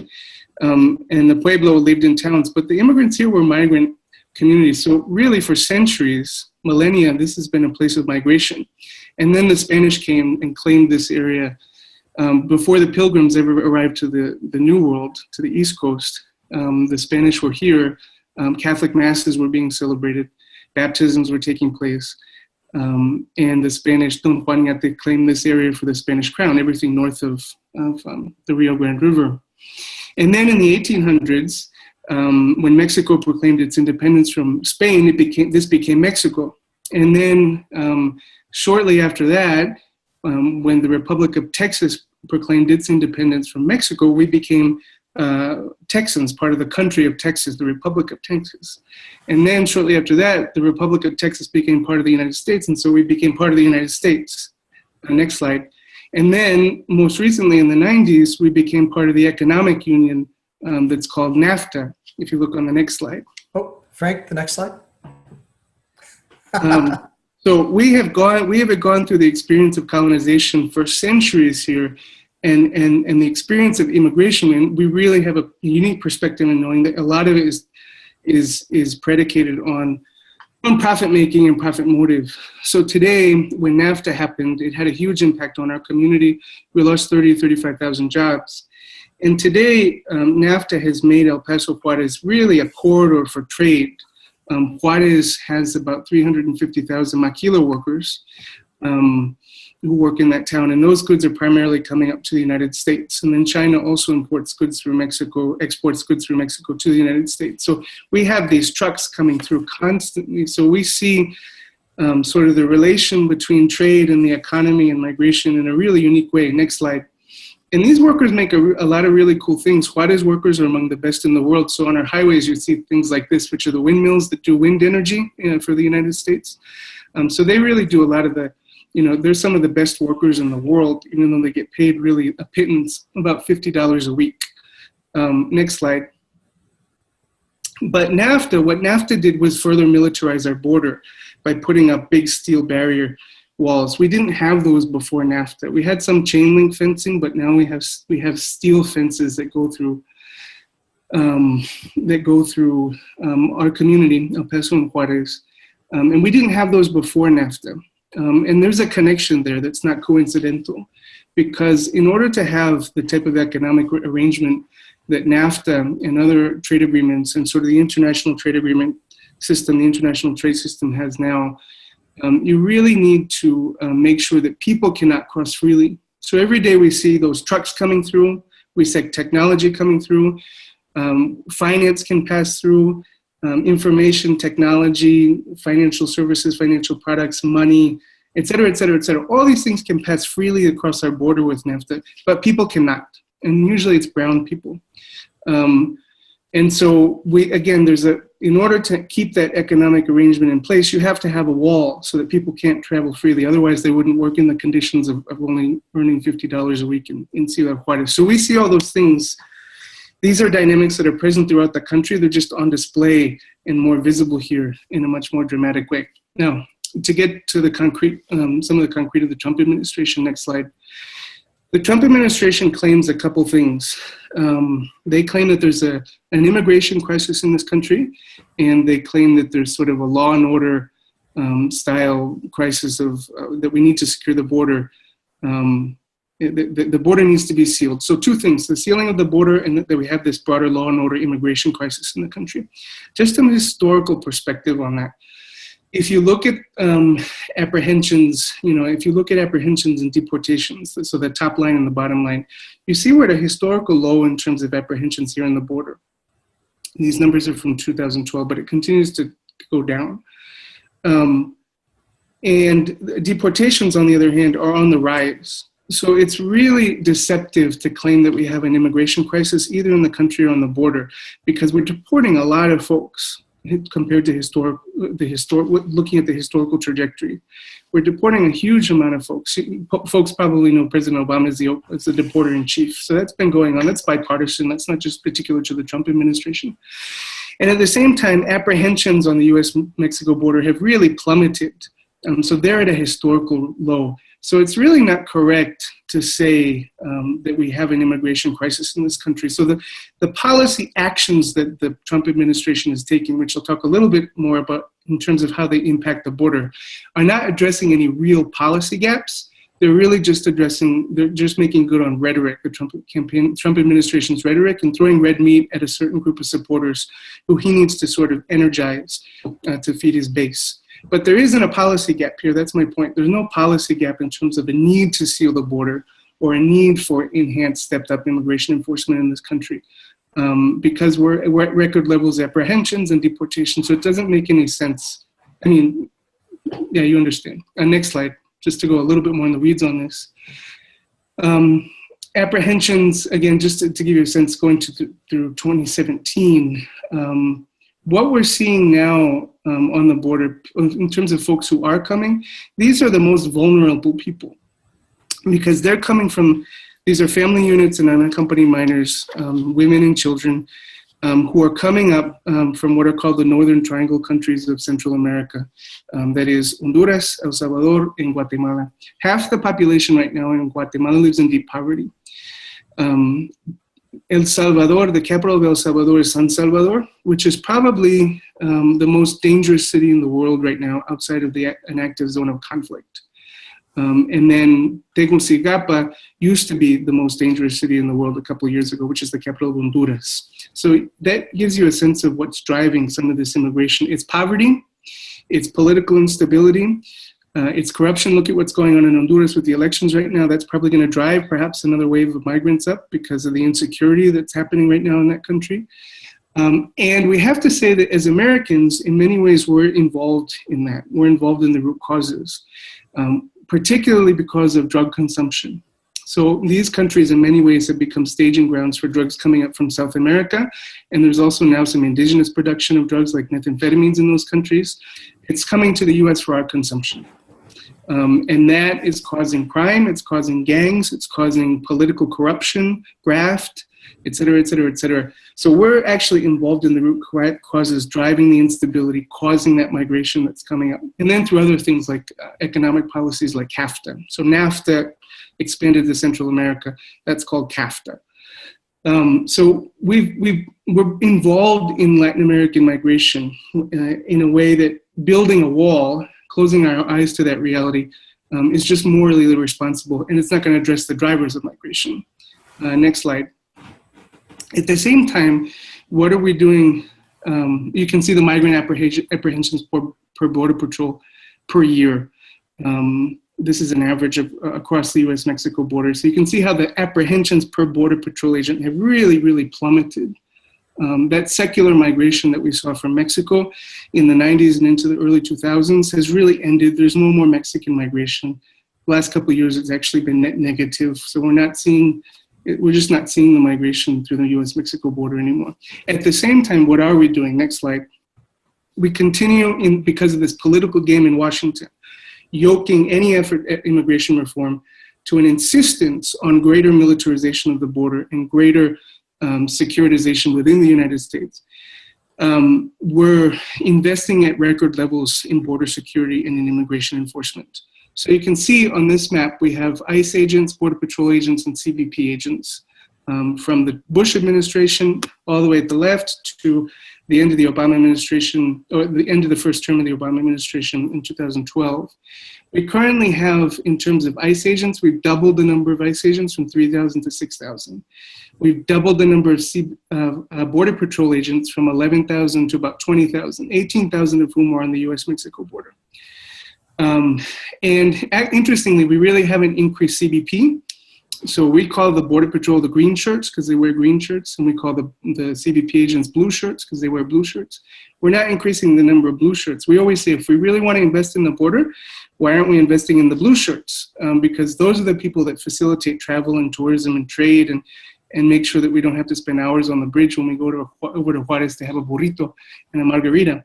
And the Pueblo lived in towns, but the immigrants here were migrant communities. So really for centuries, millennia, this has been a place of migration. And then the Spanish came and claimed this area before the Pilgrims ever arrived to the New World, to the East Coast. The Spanish were here. Catholic masses were being celebrated. Baptisms were taking place. And the Spanish, Don Juan Yate, claimed this area for the Spanish crown, everything north of the Rio Grande River. And then in the 1800s, when Mexico proclaimed its independence from Spain, this became Mexico. And then shortly after that, when the Republic of Texas proclaimed its independence from Mexico, we became Texans, part of the country of Texas, the Republic of Texas. And then shortly after that, the Republic of Texas became part of the United States, and so we became part of the United States. Next slide. And then most recently in the 90s, we became part of the economic union that's called NAFTA, if you look on the next slide. Oh, Frank, the next slide. So we have gone through the experience of colonization for centuries here, and the experience of immigration, and we really have a unique perspective in knowing that a lot of it is predicated on profit making and profit motive. So today, when NAFTA happened, it had a huge impact on our community. We lost 35,000 jobs. And today, NAFTA has made El Paso Juarez really a corridor for trade. Juarez has about 350,000 maquila workers who work in that town, and those goods are primarily coming up to the United States. And then China also exports goods through Mexico to the United States. So we have these trucks coming through constantly. So we see sort of the relation between trade and the economy and migration in a really unique way. Next slide. And these workers make a lot of really cool things. Juarez workers are among the best in the world. So on our highways, you see things like this, which are the windmills that do wind energy for the United States. So they really do a lot of the, they're some of the best workers in the world, even though they get paid really a pittance, about $50 a week. Next slide. But what NAFTA did was further militarize our border by putting up big steel barrier walls. We didn't have those before NAFTA. We had some chain link fencing, but now we have steel fences that go through our community, El Paso and Juarez. And we didn't have those before NAFTA. And there's a connection there that's not coincidental, because in order to have the type of economic arrangement that NAFTA and other trade agreements and sort of the international trade agreement system, the international trade system has now, you really need to make sure that people cannot cross freely. So every day we see those trucks coming through, we see technology coming through, finance can pass through, information, technology, financial services, financial products, money, et cetera, et cetera, et cetera. All these things can pass freely across our border with NAFTA, but people cannot. And usually it's brown people. And so in order to keep that economic arrangement in place, you have to have a wall so that people can't travel freely. Otherwise, they wouldn't work in the conditions of only earning $50 a week in Ciudad Juarez. So we see all those things. These are dynamics that are present throughout the country. They're just on display and more visible here in a much more dramatic way. Now, to get to the concrete, some of the concrete of the Trump administration, next slide. The Trump administration claims a couple things. They claim that there's an immigration crisis in this country, and they claim that there's sort of a law and order style crisis that we need to secure the border. The border needs to be sealed. So two things, the sealing of the border and that we have this broader law and order immigration crisis in the country. Just a historical perspective on that. If you look at apprehensions, if you look at apprehensions and deportations, so the top line and the bottom line, you see we're at a historical low in terms of apprehensions here on the border. These numbers are from 2012, but it continues to go down. And deportations, on the other hand, are on the rise. So it's really deceptive to claim that we have an immigration crisis, either in the country or on the border, because we're deporting a lot of folks compared to looking at the historical trajectory. We're deporting a huge amount of folks. Folks probably know President Obama is the deporter in chief. So that's been going on. That's bipartisan. That's not just particular to the Trump administration. And at the same time, apprehensions on the US-Mexico border have really plummeted. So they're at a historical low. So it's really not correct to say that we have an immigration crisis in this country. So the policy actions that the Trump administration is taking, which I'll talk a little bit more about in terms of how they impact the border, are not addressing any real policy gaps. They're really just they're just making good on rhetoric, the Trump administration's rhetoric, and throwing red meat at a certain group of supporters who he needs to sort of energize to feed his base. But there isn't a policy gap here. That's my point. There's no policy gap in terms of a need to seal the border or a need for enhanced, stepped-up immigration enforcement in this country, because we're at record levels of apprehensions and deportation. So it doesn't make any sense. I mean, yeah, you understand. Next slide, just to go a little bit more in the weeds on this. Apprehensions, again, just to give you a sense, going through 2017, what we're seeing now on the border, in terms of folks who are coming, these are the most vulnerable people, because they're coming from, these are family units and unaccompanied minors, women and children, who are coming up from what are called the Northern Triangle countries of Central America. That is Honduras, El Salvador, and Guatemala. Half the population right now in Guatemala lives in deep poverty. El Salvador, the capital of El Salvador is San Salvador, which is probably the most dangerous city in the world right now outside of an active zone of conflict. And then Tegucigalpa used to be the most dangerous city in the world a couple of years ago, which is the capital of Honduras. So that gives you a sense of what's driving some of this immigration. It's poverty, it's political instability, it's corruption. Look at what's going on in Honduras with the elections right now. That's probably going to drive perhaps another wave of migrants up because of the insecurity that's happening right now in that country. And we have to say that as Americans, in many ways, we're involved in that. We're involved in the root causes, particularly because of drug consumption. So these countries in many ways have become staging grounds for drugs coming up from South America. And there's also now some indigenous production of drugs like methamphetamines in those countries. It's coming to the US for our consumption. And that is causing crime, it's causing gangs, it's causing political corruption, graft, et cetera, et cetera, et cetera. So we're actually involved in the root causes driving the instability, causing that migration that's coming up. And then through other things like economic policies like NAFTA. So NAFTA expanded to Central America, that's called CAFTA. So we're involved in Latin American migration in a way that building a wall, closing our eyes to that reality, is just morally irresponsible, and it's not going to address the drivers of migration. Next slide. At the same time, what are we doing? You can see the migrant apprehensions per Border Patrol per year. This is an average of across the US-Mexico border. So you can see how the apprehensions per Border Patrol agent have really, really plummeted. That secular migration that we saw from Mexico in the 90s and into the early 2000s has really ended. There's no more Mexican migration. The last couple of years, it's actually been net negative. So we're just not seeing the migration through the US-Mexico border anymore. At the same time, what are we doing? Next slide. We continue, because of this political game in Washington, yoking any effort at immigration reform to an insistence on greater militarization of the border and greater securitization within the United States. We're investing at record levels in border security and in immigration enforcement. So you can see on this map, we have ICE agents, Border Patrol agents, and CBP agents from the Bush administration all the way at the left to the end of the Obama administration, or the end of the first term of the Obama administration in 2012. We currently have, in terms of ICE agents, we've doubled the number of ICE agents from 3,000 to 6,000. We've doubled the number of Border Patrol agents from 11,000 to about 20,000, 18,000 of whom are on the US-Mexico border. And interestingly, we really haven't increased CBP. So we call the Border Patrol the green shirts because they wear green shirts, and we call the CBP agents blue shirts because they wear blue shirts. We're not increasing the number of blue shirts. We always say if we really want to invest in the border, why aren't we investing in the blue shirts? Because those are the people that facilitate travel and tourism and trade and make sure that we don't have to spend hours on the bridge when we go over to Juarez to have a burrito and a margarita.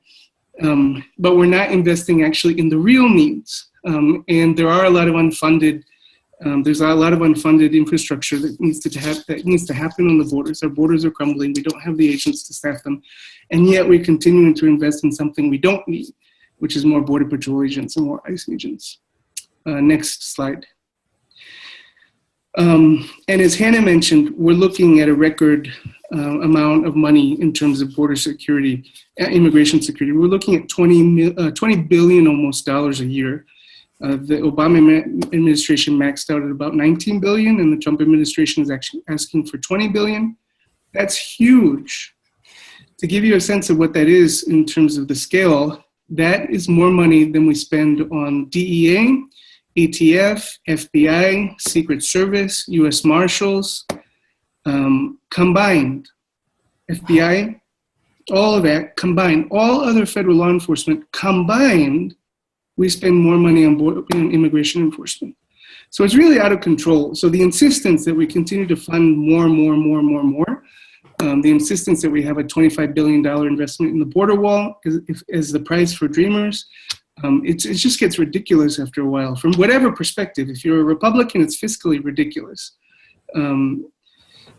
But we're not investing actually in the real needs. And there are a lot of unfunded, there's a lot of unfunded infrastructure that needs to happen on the borders. Our borders are crumbling. We don't have the agents to staff them. And yet we're continuing to invest in something we don't need, which is more Border Patrol agents and more ICE agents. Next slide. And as Hannah mentioned, we're looking at a record amount of money in terms of border security, immigration security. We're looking at $20 billion almost dollars a year. The Obama administration maxed out at about $19 billion, and the Trump administration is actually asking for $20 billion. That's huge. To give you a sense of what that is in terms of the scale, that is more money than we spend on DEA, ATF, FBI, Secret Service, U.S. Marshals, combined. FBI, all of that combined. All other federal law enforcement combined, we spend more money on immigration enforcement. So it's really out of control. So the insistence that we continue to fund more, the insistence that we have a $25 billion investment in the border wall as the price for dreamers, it just gets ridiculous after a while. From whatever perspective, if you're a Republican, it's fiscally ridiculous.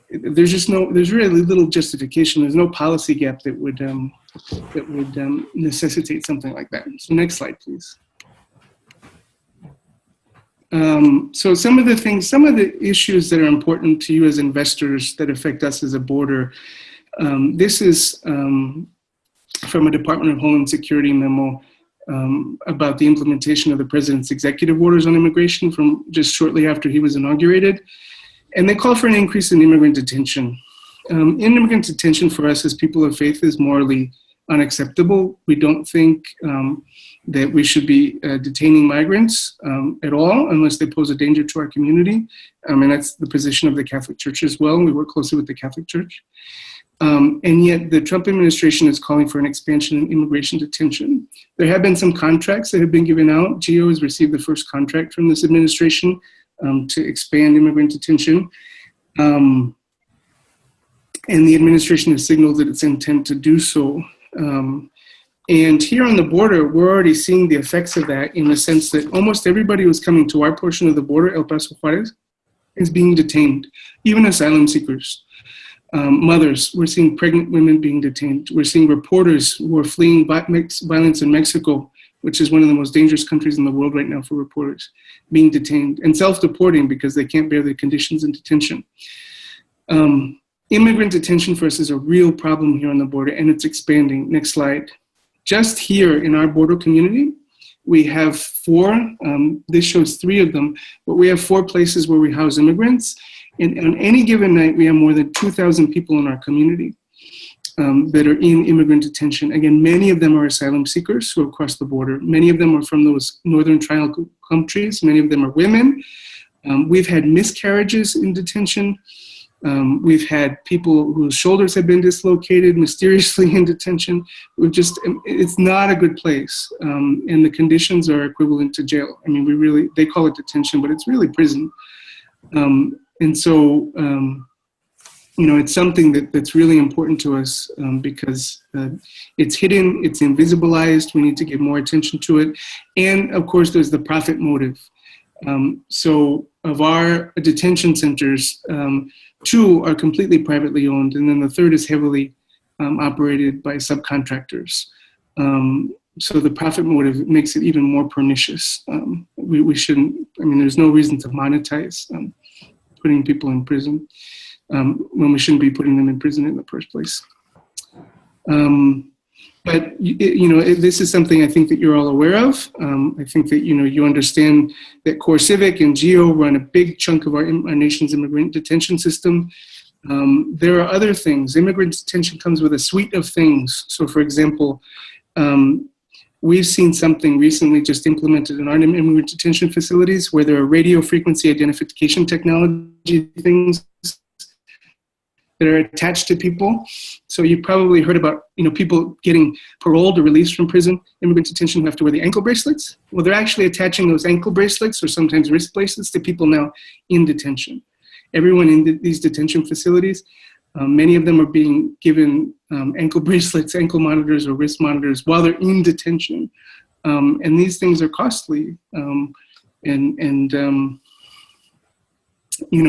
There's really little justification. There's no policy gap that would necessitate something like that. So next slide, please. So some of the issues that are important to you as investors that affect us as a border, this is from a Department of Homeland Security memo about the implementation of the president's executive orders on immigration from just shortly after he was inaugurated. And they call for an increase in immigrant detention. Immigrant detention for us as people of faith is morally unacceptable. We don't think that we should be detaining migrants at all unless they pose a danger to our community. And that's the position of the Catholic Church as well. We work closely with the Catholic Church. And yet the Trump administration is calling for an expansion in immigration detention. There have been some contracts that have been given out. GEO has received the first contract from this administration to expand immigrant detention. And the administration has signaled that its intent to do so. And here on the border, we're already seeing the effects of that in the sense that almost everybody who's coming to our portion of the border, El Paso Juarez, is being detained, even asylum seekers. Mothers, we're seeing pregnant women being detained. We're seeing reporters who are fleeing violence in Mexico, which is one of the most dangerous countries in the world right now for reporters, being detained and self-deporting because they can't bear the conditions in detention. Immigrant detention for us is a real problem here on the border, and it's expanding. Next slide. Just here in our border community, we have 4, this shows 3 of them, but we have 4 places where we house immigrants. And on any given night, we have more than 2,000 people in our community that are in immigrant detention. Again, many of them are asylum seekers who have crossed the border. Many of them are from those northern triangle countries. Many of them are women. We've had miscarriages in detention. We've had people whose shoulders have been dislocated mysteriously in detention. It's not a good place. And the conditions are equivalent to jail. I mean, they call it detention, but it's really prison. And so, it's something that's really important to us because it's hidden, it's invisibilized. We need to give more attention to it. And of course, there's the profit motive. So of our detention centers, 2 are completely privately owned, and then the 3rd is heavily operated by subcontractors. So the profit motive makes it even more pernicious. We shouldn't, there's no reason to monetize putting people in prison when we shouldn't be putting them in prison in the first place. But this is something I think that you're all aware of. I think that you understand that Core Civic and GEO run a big chunk of our nation's immigrant detention system. There are other things. Immigrant detention comes with a suite of things. So, for example, we've seen something recently just implemented in our immigrant detention facilities where there are radio frequency identification technology things that are attached to people. So you probably heard about, people getting paroled or released from prison, immigrant detention, who have to wear the ankle bracelets. Well, they're actually attaching those ankle bracelets or sometimes wrist bracelets to people now in detention. Everyone in these detention facilities, many of them are being given ankle bracelets, ankle monitors, or wrist monitors while they're in detention. And these things are costly.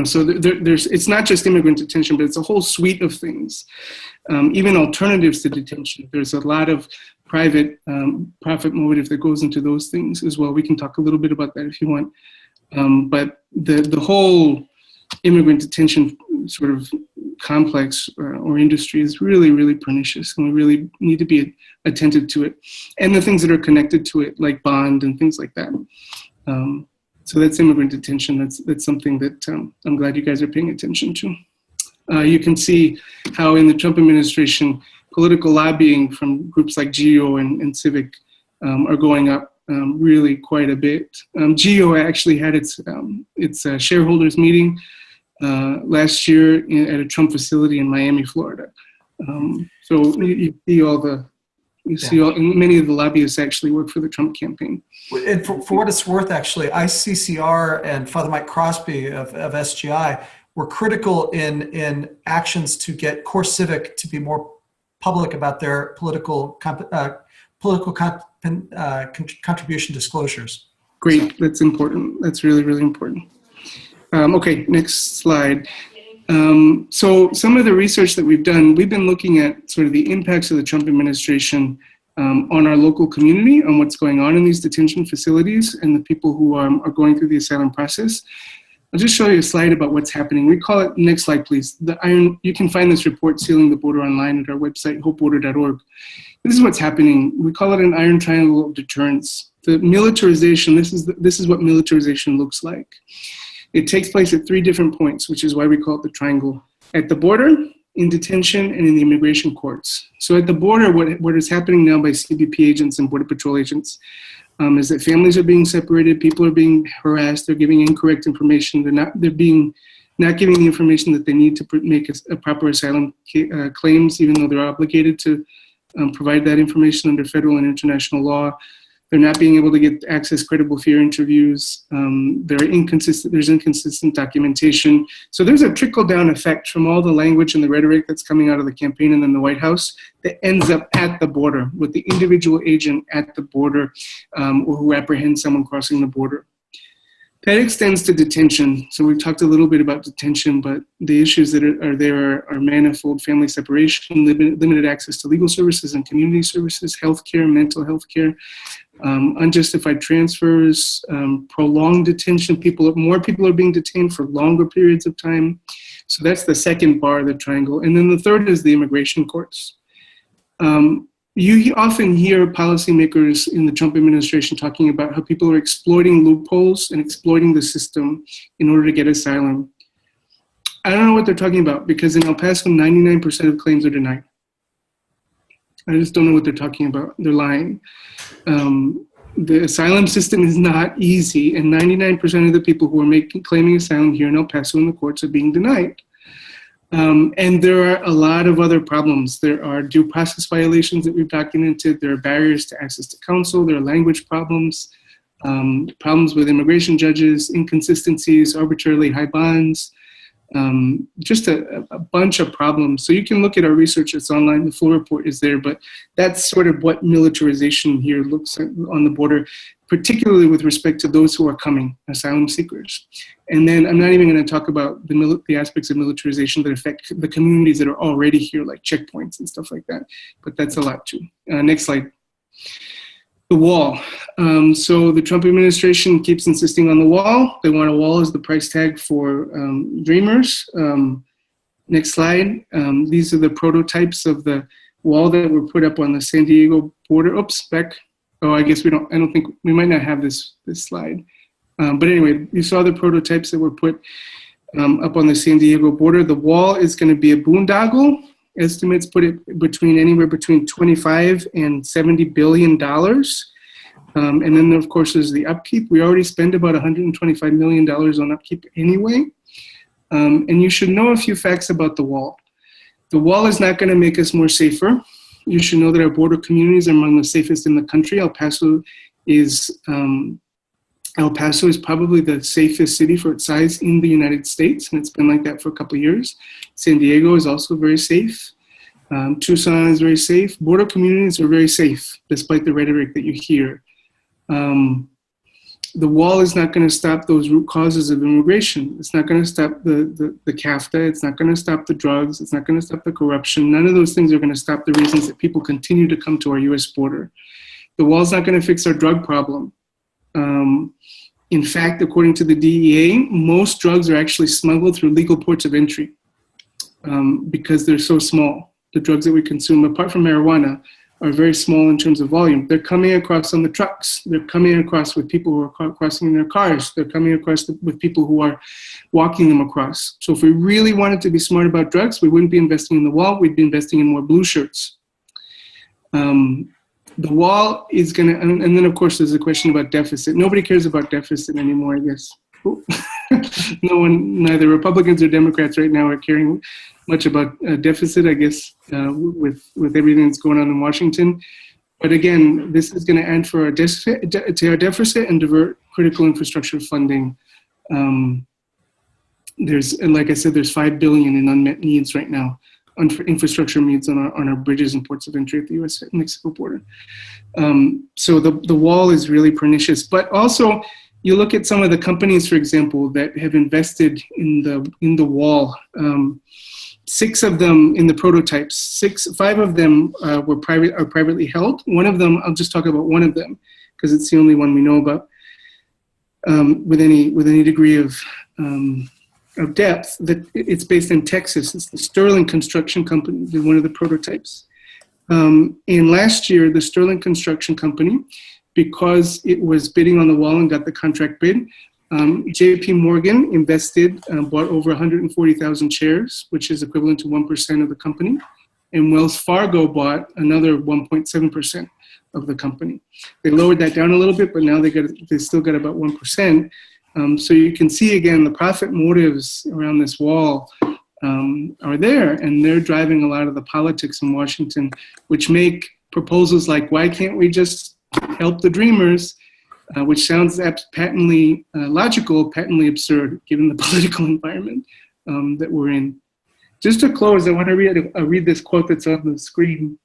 So there's it's not just immigrant detention, but it's a whole suite of things. Even alternatives to detention. There's a lot of private profit motive that goes into those things as well. We can talk a little bit about that if you want. But the whole immigrant detention sort of complex or industry is really, really pernicious, and we really need to be attentive to it. And the things that are connected to it, like bond and things like that. So that's immigrant detention. That's something that I'm glad you guys are paying attention to. You can see how in the Trump administration, political lobbying from groups like GEO and Civic are going up really quite a bit. GEO actually had its shareholders meeting last year at a Trump facility in Miami, Florida. So you see and many of the lobbyists actually work for the Trump campaign. And for what it's worth, actually, ICCR and Father Mike Crosby of SGI were critical in actions to get Core Civic to be more public about their political contribution disclosures. Great, that's important. That's really, really important. Okay, next slide. So some of the research that we've done, we've been looking at sort of the impacts of the Trump administration on our local community, on what's going on in these detention facilities and the people who are going through the asylum process. I'll just show you a slide about what's happening. We call it, next slide please, you can find this report, Sealing the Border, online at our website, hopeborder.org. This is what's happening. We call it an iron triangle of deterrence. The militarization, this is what militarization looks like. It takes place at 3 different points, which is why we call it the triangle. At the border, in detention, and in the immigration courts. So at the border, what is happening now by CBP agents and Border Patrol agents is that families are being separated, people are being harassed, they're giving incorrect information, they're not giving the information that they need to make a proper asylum claims, even though they're obligated to provide that information under federal and international law. They're not being able to get access credible fear interviews. There's inconsistent documentation. So there's a trickle-down effect from all the language and the rhetoric that's coming out of the campaign and then the White House that ends up at the border with the individual agent at the border or who apprehends someone crossing the border. That extends to detention. So we've talked a little bit about detention, but the issues that are there are manifold: family separation, limited access to legal services and community services, healthcare, mental health care, unjustified transfers, prolonged detention. More people are being detained for longer periods of time. So that's the second bar of the triangle. And then the third is the immigration courts. You often hear policymakers in the Trump administration talking about how people are exploiting loopholes and exploiting the system in order to get asylum. I don't know what they're talking about, because in El Paso, 99% of claims are denied. I just don't know what they're talking about. They're lying. The asylum system is not easy, and 99% of the people who are claiming asylum here in El Paso in the courts are being denied. And there are a lot of other problems. There are due process violations that we've documented. There are barriers to access to counsel. There are language problems, problems with immigration judges, inconsistencies, arbitrarily high bonds, just a bunch of problems. So you can look at our research, it's online, the full report is there, but that's sort of what militarization here looks like on the border, particularly with respect to those who are coming, asylum seekers. And then I'm not even going to talk about the aspects of militarization that affect the communities that are already here, like checkpoints and stuff like that, but that's a lot too. Next slide. The wall. So the Trump administration keeps insisting on the wall. They want a wall as the price tag for dreamers. Next slide. These are the prototypes of the wall that were put up on the San Diego border. Oops, back. Oh, I guess I don't think, we might not have this slide. But anyway, you saw the prototypes that were put up on the San Diego border. The wall is going to be a boondoggle. estimates put it between anywhere between 25 and $70 billion. And then, of course, there's the upkeep. We already spend about $125 million on upkeep anyway. And you should know a few facts about the wall. The wall is not going to make us more safer. You should know that our border communities are among the safest in the country. El Paso is probably the safest city for its size in the United States, and it's been like that for a couple of years. San Diego is also very safe. Tucson is very safe. Border communities are very safe, despite the rhetoric that you hear. The wall is not going to stop those root causes of immigration. It's not going to stop the CAFTA. It's not going to stop the drugs. It's not going to stop the corruption. None of those things are going to stop the reasons that people continue to come to our U.S. border. The wall's not going to fix our drug problem. In fact, according to the DEA, most drugs are actually smuggled through legal ports of entry because they're so small. The drugs that we consume, apart from marijuana, are very small in terms of volume. They're coming across on the trucks. They're coming across with people who are crossing in their cars. They're coming across with people who are walking them across. So if we really wanted to be smart about drugs, we wouldn't be investing in the wall. We'd be investing in more blue shirts. The wall is going to, and then of course there's a question about deficit. Nobody cares about deficit anymore, I guess. No one, neither Republicans or Democrats right now are caring much about deficit, I guess, with everything that's going on in Washington. But again, this is going to add to our deficit and divert critical infrastructure funding. There's, like I said, there's $5 billion in unmet needs right now, infrastructure needs on our bridges and ports of entry at the U.S.-Mexico border. So the wall is really pernicious. But also, you look at some of the companies, for example, that have invested in the wall. 6 of them in the prototypes. 5 of them are privately held. One of them, I'll just talk about one of them because it's the only one we know about with any degree of depth. That it's based in Texas. It's the Sterling Construction Company. They're one of the prototypes. And last year, the Sterling Construction Company, because it was bidding on the wall and got the contract bid, JP Morgan invested, bought over 140,000 shares, which is equivalent to 1% of the company. And Wells Fargo bought another 1.7% of the company. They lowered that down a little bit, but now they still got about 1%. So you can see, again, the profit motives around this wall are there, and they're driving a lot of the politics in Washington, which make proposals like, why can't we just help the dreamers, which sounds patently logical, patently absurd, given the political environment that we're in. Just to close, I want to read this quote that's on the screen.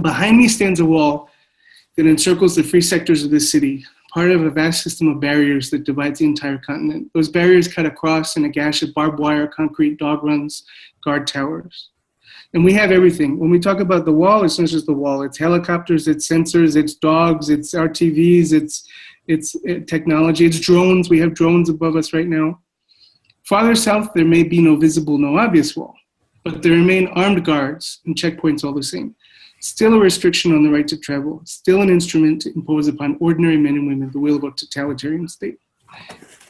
Behind me stands a wall that encircles the free sectors of this city, part of a vast system of barriers that divides the entire continent. Those barriers cut across in a gash of barbed wire, concrete, dog runs, guard towers. And we have everything. When we talk about the wall, it's not just the wall. It's helicopters, it's sensors, it's dogs, it's RTVs, it's technology, it's drones. We have drones above us right now. Farther south, there may be no visible, no obvious wall, but there remain armed guards and checkpoints all the same. Still a restriction on the right to travel, still an instrument to impose upon ordinary men and women the will of a totalitarian state.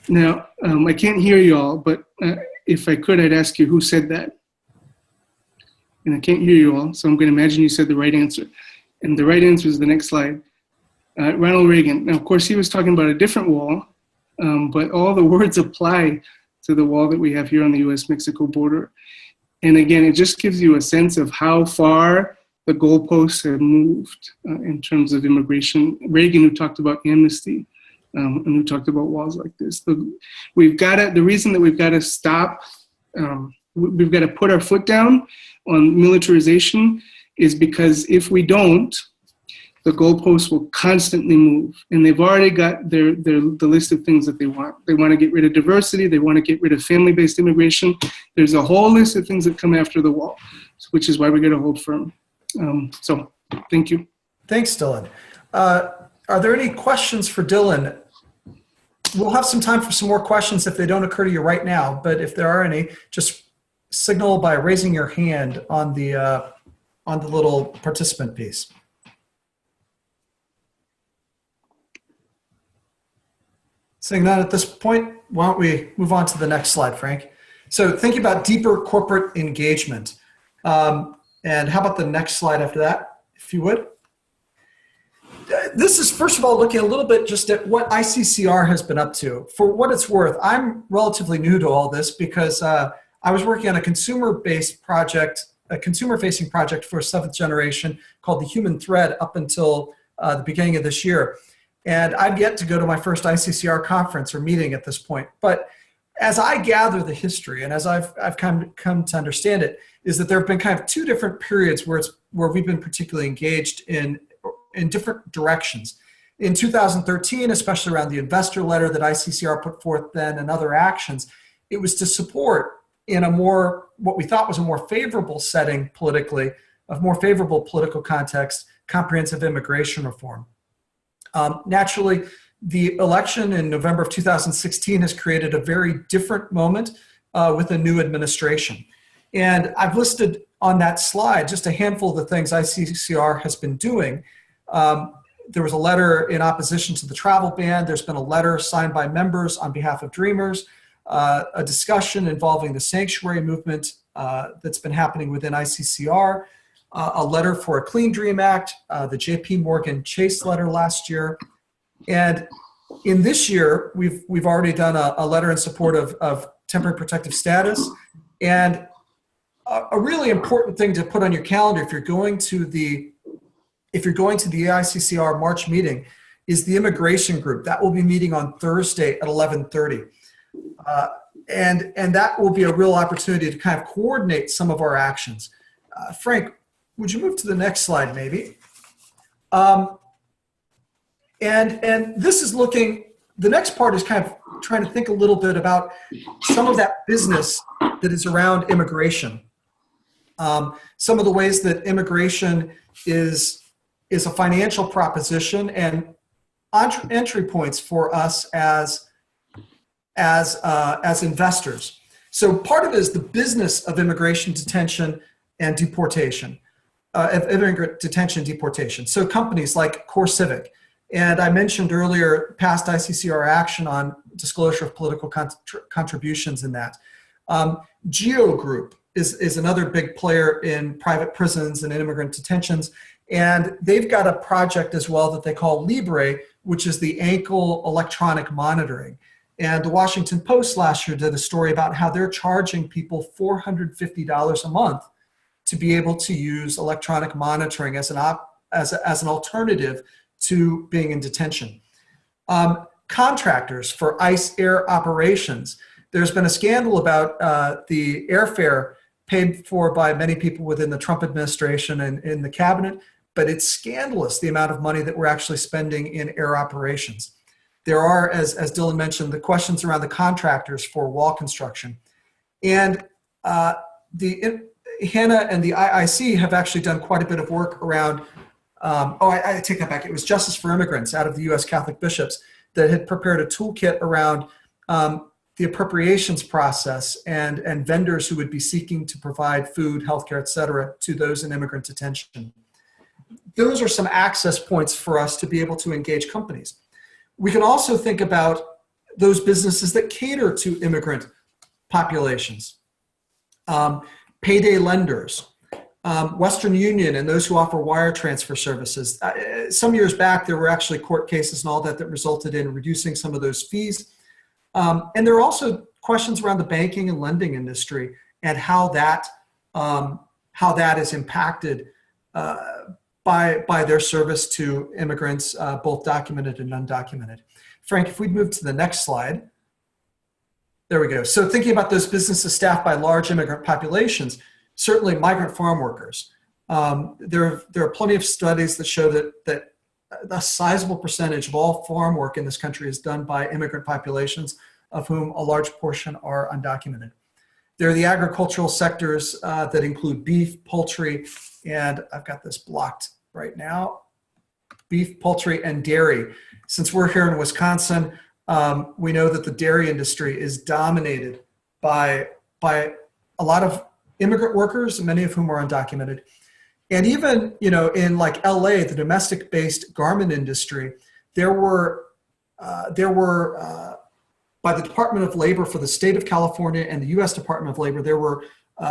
Now, I can't hear you all, but if I could, I'd ask you who said that. And I can't hear you all, so I'm going to imagine you said the right answer. And the right answer is the next slide. Ronald Reagan. Now, of course, he was talking about a different wall, but all the words apply to the wall that we have here on the U.S.-Mexico border. And again, it just gives you a sense of how far the goalposts have moved in terms of immigration. Reagan, who talked about amnesty, and who talked about walls like this. The reason that we've got to stop, we've got to put our foot down on militarization is because if we don't, the goalposts will constantly move. And they've already got the list of things that they want. They want to get rid of diversity. They want to get rid of family-based immigration. There's a whole list of things that come after the wall, which is why we got to hold firm. So thank you. Thanks, Dylan. Are there any questions for Dylan? We'll have some time for some more questions if they don't occur to you right now, but if there are any, just signal by raising your hand on the little participant piece. Seeing that at this point, why don't we move on to the next slide, Frank? So thinking about deeper corporate engagement. And how about the next slide after that, if you would? This is, first of all, looking a little bit just at what ICCR has been up to. For what it's worth, I'm relatively new to all this because I was working on a consumer-based project, a consumer-facing project for seventh generation called the Human Thread up until the beginning of this year. And I've yet to go to my first ICCR conference or meeting at this point. But as I gather the history and as I've come to understand it, is that there have been kind of two different periods where we've been particularly engaged in different directions. In 2013, especially around the investor letter that ICCR put forth then and other actions, it was to support in a more, what we thought was a more favorable setting politically, a more favorable political context, comprehensive immigration reform. Naturally, the election in November of 2016 has created a very different moment with a new administration. And I've listed on that slide just a handful of the things ICCR has been doing. There was a letter in opposition to the travel ban. There's been a letter signed by members on behalf of Dreamers, a discussion involving the sanctuary movement that's been happening within ICCR, a letter for a Clean Dream Act, the JP Morgan Chase letter last year. And in this year, we've already done a letter in support of temporary protective status. And a really important thing to put on your calendar if you're going to the ICCR March meeting is the immigration group. That will be meeting on Thursday at 11:30. And that will be a real opportunity to kind of coordinate some of our actions. Frank, would you move to the next slide maybe? And this is looking, the next part is kind of trying to think a little bit about some of that business that is around immigration. Some of the ways that immigration is a financial proposition and entry points for us as investors. So part of it is the business of immigration detention and deportation, of immigrant detention and deportation. So companies like CoreCivic, and I mentioned earlier past ICCR action on disclosure of political contributions in that. Geo Group is another big player in private prisons and immigrant detentions. And they've got a project as well that they call Libre, which is the ankle electronic monitoring. And the Washington Post last year did a story about how they're charging people $450 a month to be able to use electronic monitoring as an alternative to being in detention. Contractors for ICE air operations. There's been a scandal about the airfare paid for by many people within the Trump administration and in the cabinet, but it's scandalous the amount of money that we're actually spending in air operations. There are, as Dylan mentioned, the questions around the contractors for wall construction. And Hannah and the IIC have actually done quite a bit of work around, I take that back. It was Justice for Immigrants out of the U.S. Catholic bishops that had prepared a toolkit around the appropriations process and vendors who would be seeking to provide food, healthcare, et cetera, to those in immigrant detention. Those are some access points for us to be able to engage companies. We can also think about those businesses that cater to immigrant populations. Payday lenders, Western Union and those who offer wire transfer services. Some years back, there were actually court cases and all that resulted in reducing some of those fees. And there are also questions around the banking and lending industry and how that is impacted by their service to immigrants, both documented and undocumented. Frank, if we'd move to the next slide. There we go. So thinking about those businesses staffed by large immigrant populations, certainly migrant farm workers. There are plenty of studies that show that a sizable percentage of all farm work in this country is done by immigrant populations, of whom a large portion are undocumented. There are the agricultural sectors that include beef, poultry, and I've got this blocked right now, beef, poultry, and dairy. Since we're here in Wisconsin, we know that the dairy industry is dominated by a lot of immigrant workers, many of whom are undocumented. And even, in like LA, the domestic-based garment industry, there were by the Department of Labor for the state of California and the U.S. Department of Labor, there were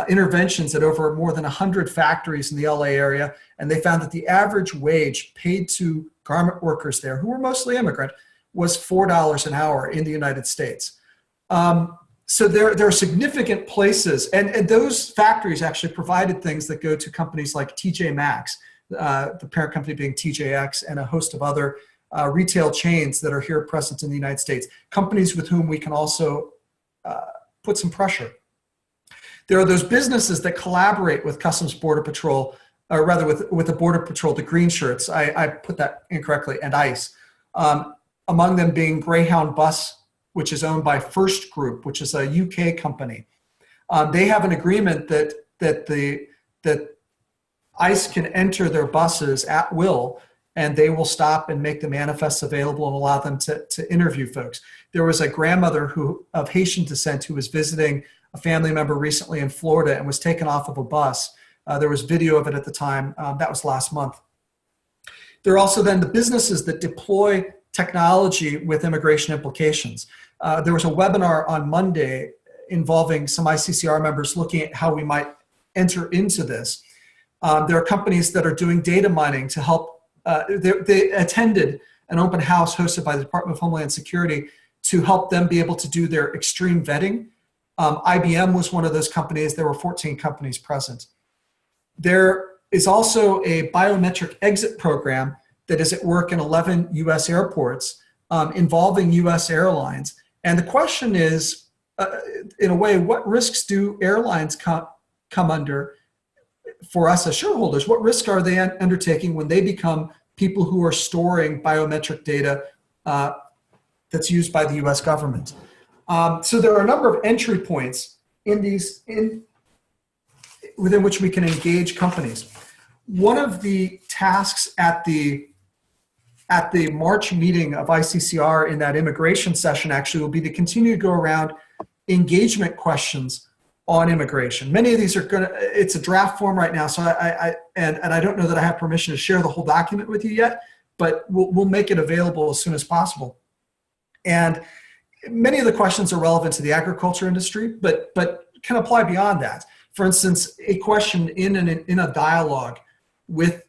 interventions at over more than 100 factories in the LA area, and they found that the average wage paid to garment workers there, who were mostly immigrant, was $4 an hour in the United States. So there are significant places, and those factories actually provided things that go to companies like TJ Maxx, the parent company being TJX, and a host of other retail chains that are here present in the United States, companies with whom we can also put some pressure. There are those businesses that collaborate with Customs Border Patrol, or rather with the Border Patrol, the green shirts, I put that incorrectly, and ICE, among them being Greyhound Bus, which is owned by First Group, which is a UK company. They have an agreement that ICE can enter their buses at will, and they will stop and make the manifests available and allow them to interview folks. There was a grandmother of Haitian descent who was visiting a family member recently in Florida and was taken off of a bus. There was video of it at the time. That was last month. There are also then the businesses that deploy technology with immigration implications. There was a webinar on Monday involving some ICCR members looking at how we might enter into this. There are companies that are doing data mining to help. They attended an open house hosted by the Department of Homeland Security to help them be able to do their extreme vetting. IBM was one of those companies. There were 14 companies present. There is also a biometric exit program that is at work in 11 US airports involving US airlines. And the question is, in a way, what risks do airlines come under for us as shareholders? What risk are they undertaking when they become people who are storing biometric data that's used by the US government? So there are a number of entry points within which we can engage companies. One of the tasks at the March meeting of ICCR in that immigration session actually will be to continue to go around engagement questions on immigration. Many of these are it's a draft form right now, so I don't know that I have permission to share the whole document with you yet, but we'll make it available as soon as possible. And many of the questions are relevant to the agriculture industry, but can apply beyond that. For instance, a question in a dialogue with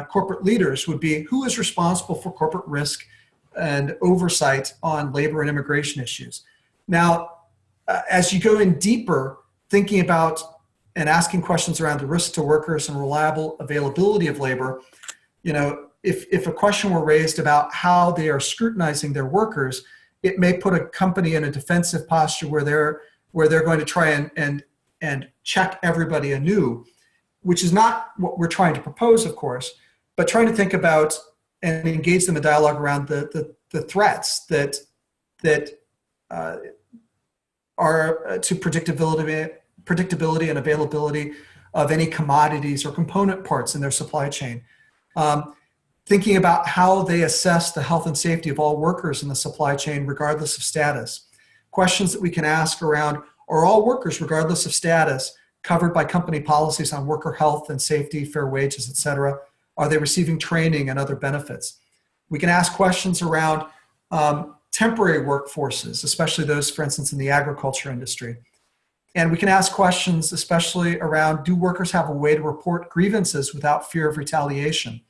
corporate leaders would be, who is responsible for corporate risk and oversight on labor and immigration issues? Now, as you go in deeper, thinking about and asking questions around the risk to workers and reliable availability of labor, if a question were raised about how they are scrutinizing their workers, it may put a company in a defensive posture where they're going to try and check everybody anew, which is not what we're trying to propose, of course, but trying to think about and engage them in dialogue around the threats that are to predictability and availability of any commodities or component parts in their supply chain. Thinking about how they assess the health and safety of all workers in the supply chain, regardless of status. Questions that we can ask around, are all workers, regardless of status, covered by company policies on worker health and safety, fair wages, et cetera? Are they receiving training and other benefits? We can ask questions around temporary workforces, especially those, for instance, in the agriculture industry. And we can ask questions, especially around, do workers have a way to report grievances without fear of retaliation?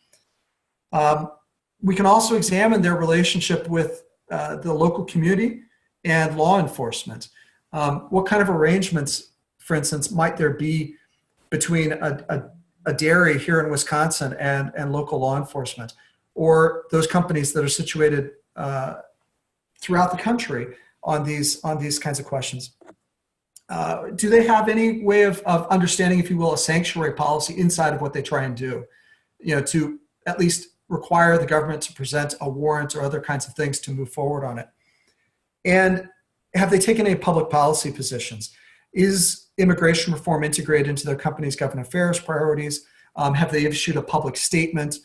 We can also examine their relationship with the local community and law enforcement. What kind of arrangements, for instance, might there be between a dairy here in Wisconsin and local law enforcement, or those companies that are situated throughout the country on these kinds of questions? Do they have any way of understanding, if you will, a sanctuary policy inside of what they try and do, to at least require the government to present a warrant or other kinds of things to move forward on it? And have they taken any public policy positions? Is immigration reform integrated into their company's government affairs priorities? Have they issued a public statement?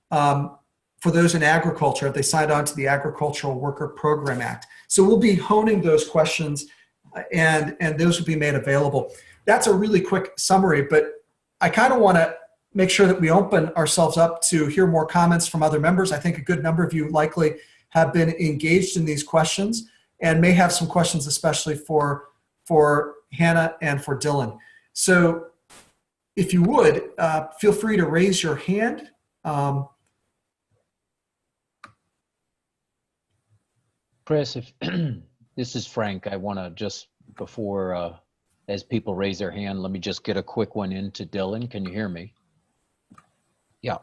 For those in agriculture, have they signed on to the Agricultural Worker Program Act? So we'll be honing those questions, and those will be made available. That's a really quick summary, but I kind of want to make sure that we open ourselves up to hear more comments from other members. I think a good number of you likely have been engaged in these questions and may have some questions, especially for Hannah and for Dylan. So if you would, feel free to raise your hand. Chris, if this is Frank, I want to just before, as people raise their hand, let me just get a quick one into Dylan. Can you hear me? Yeah.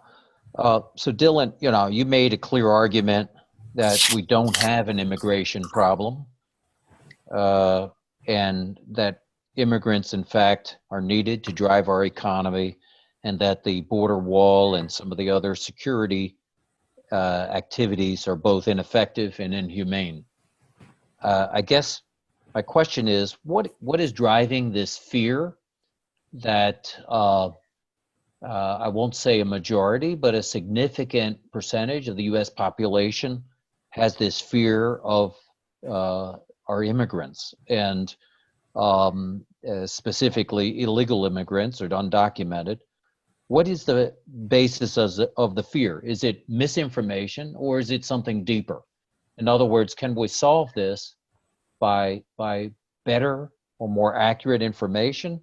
So Dylan, you made a clear argument that we don't have an immigration problem, and that immigrants, in fact, are needed to drive our economy, and that the border wall and some of the other security activities are both ineffective and inhumane. I guess my question is, what is driving this fear that I won't say a majority, but a significant percentage of the U.S. population has this fear of our immigrants, and specifically illegal immigrants or undocumented? What is the basis of the fear? Is it misinformation, or is it something deeper? In other words, can we solve this by better or more accurate information,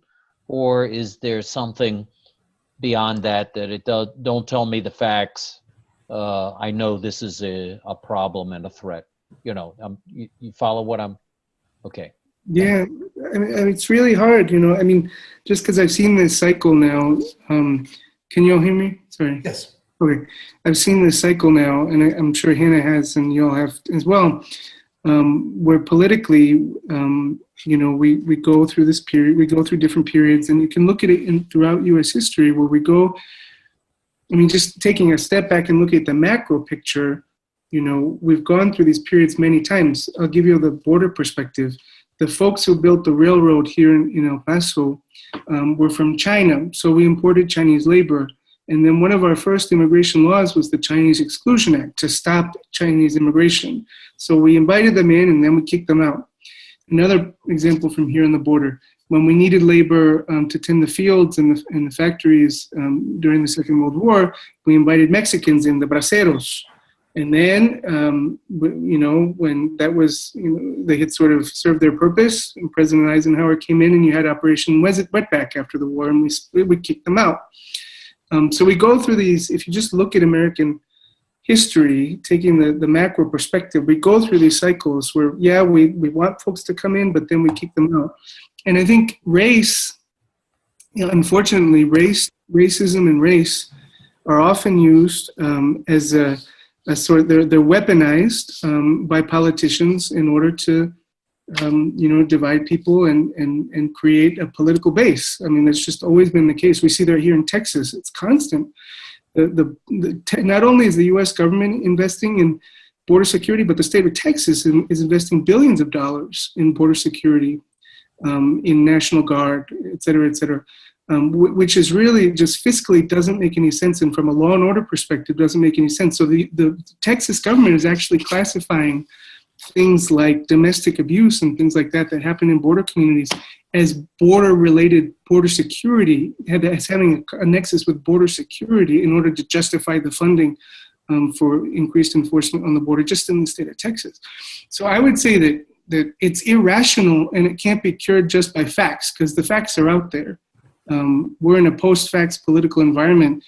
or is there something beyond that it don't tell me the facts? I know this is a problem and a threat. You follow what I'm? Okay. Yeah, I mean, it's really hard, just because I've seen this cycle now. Can you all hear me? Sorry. Yes. Okay. I've seen this cycle now, and I'm sure Hannah has, and you all have as well, where politically, we go through this period, we go through different periods, and you can look at it throughout U.S. history where we go, just taking a step back and looking at the macro picture, we've gone through these periods many times. I'll give you the border perspective. The folks who built the railroad here in El Paso were from China, so we imported Chinese labor. And then one of our first immigration laws was the Chinese Exclusion Act to stop Chinese immigration. So we invited them in and then we kicked them out. Another example from here on the border, when we needed labor to tend the fields and the factories during the Second World War, we invited Mexicans in, the braceros. And then, when that was, they had sort of served their purpose, and President Eisenhower came in and you had Operation Wetback after the war, and we kicked them out. So we go through these, if you just look at American history, taking the macro perspective, we go through these cycles where, we want folks to come in, but then we kick them out. And I think race, unfortunately, racism and race are often used as a sort of, they're weaponized by politicians in order to, divide people and create a political base. That's just always been the case. We see that here in Texas. It's constant. Not only is the U.S. government investing in border security, but the state of Texas is investing billions of dollars in border security, in National Guard, et cetera, which is really just fiscally doesn't make any sense. And from a law and order perspective, doesn't make any sense. So the Texas government is actually classifying things like domestic abuse and things like that happen in border communities as border-related border security, as having a nexus with border security in order to justify the funding for increased enforcement on the border just in the state of Texas. So I would say that it's irrational and it can't be cured just by facts, because the facts are out there. We're in a post-facts political environment.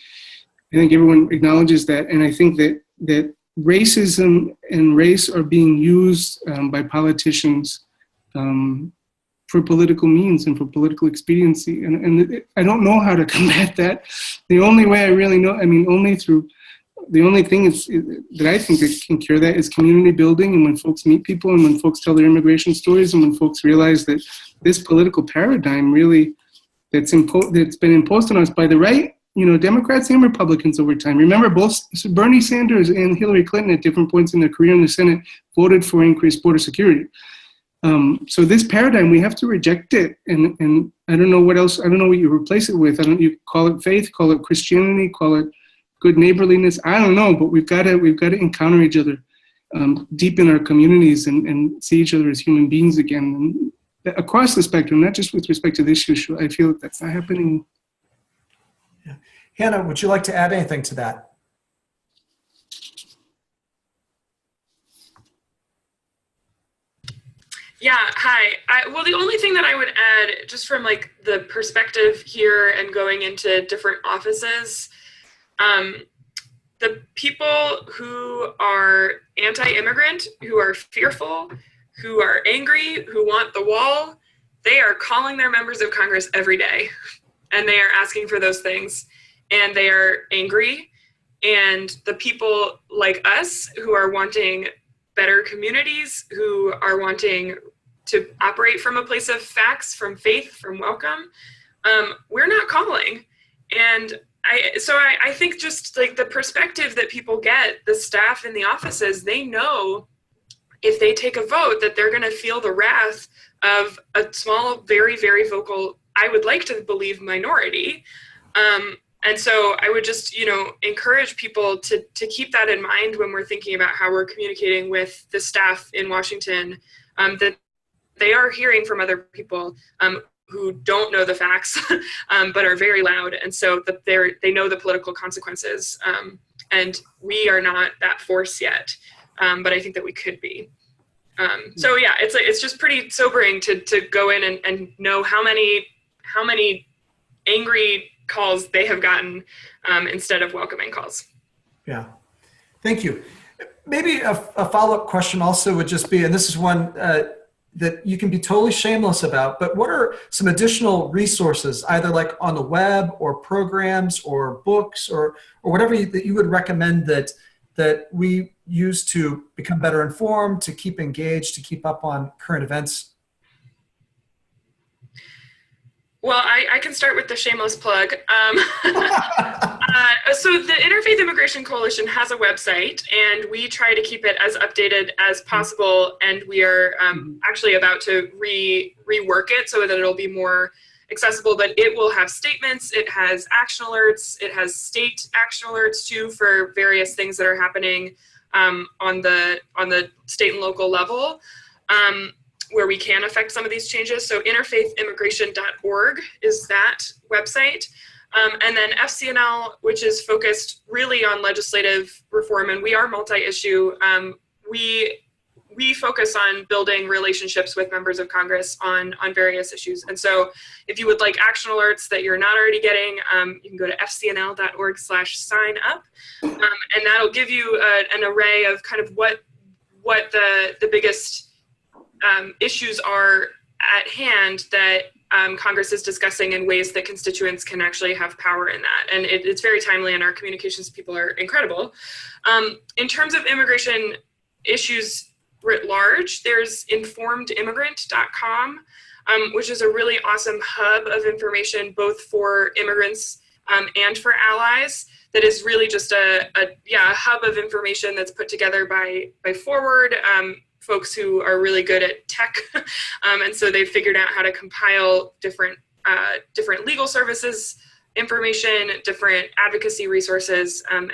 I think everyone acknowledges that, and I think that racism and race are being used by politicians for political means and for political expediency. And I don't know how to combat that. The only way I really know, the only thing that I think that can cure that is community building, and when folks meet people and when folks tell their immigration stories and when folks realize that this political paradigm really that's been imposed on us by the right, Democrats and Republicans over time. Remember, both Bernie Sanders and Hillary Clinton at different points in their career in the Senate voted for increased border security. So this paradigm, we have to reject it. And I don't know what else, I don't know what you replace it with. You call it faith, call it Christianity, call it good neighborliness. I don't know, but we've got to encounter each other deep in our communities and see each other as human beings again. And across the spectrum, not just with respect to this issue, I feel that that's not happening. Yeah. Hannah, would you like to add anything to that? Yeah, hi. Well, the only thing that I would add, just from like the perspective here and going into different offices, the people who are anti-immigrant, who are fearful, who are angry, who want the wall, they are calling their members of Congress every day, and they are asking for those things, and they are angry. And the people like us who are wanting better communities, who are wanting to operate from a place of facts, from faith, from welcome, we're not calling. And I think just like the perspective that people get, the staff in the offices, they know if they take a vote that they're going to feel the wrath of a small, very, very vocal, I would like to believe, minority. And so I would just, encourage people to keep that in mind when we're thinking about how we're communicating with the staff in Washington, that they are hearing from other people who don't know the facts, but are very loud. And so that they know the political consequences. And we are not that force yet, but I think that we could be. So yeah, it's just pretty sobering to go in and know how many angry calls they have gotten instead of welcoming calls. Yeah, thank you. Maybe a follow-up question also would just be, and this is one that you can be totally shameless about, but what are some additional resources, either like on the web or programs or books or whatever that you would recommend that we use to become better informed, to keep engaged, to keep up on current events? Well, I can start with the shameless plug. So the Interfaith Immigration Coalition has a website, and we try to keep it as updated as possible. And we are actually about to rework it so that it'll be more accessible, but it will have statements, it has action alerts, it has state action alerts too for various things that are happening on the state and local level. Where we can affect some of these changes. So interfaithimmigration.org is that website. And then FCNL, which is focused really on legislative reform, and we are multi-issue. We focus on building relationships with members of Congress on various issues. And so if you would like action alerts that you're not already getting, you can go to fcnl.org/sign up. And that'll give you an array of kind of what the biggest issues are at hand that Congress is discussing in ways that constituents can actually have power in that. And it's very timely, and our communications people are incredible. In terms of immigration issues writ large, there's informedimmigrant.com, which is a really awesome hub of information both for immigrants and for allies. That is really just a hub of information that's put together by Forward, folks who are really good at tech, and so they've figured out how to compile different legal services information, different advocacy resources, and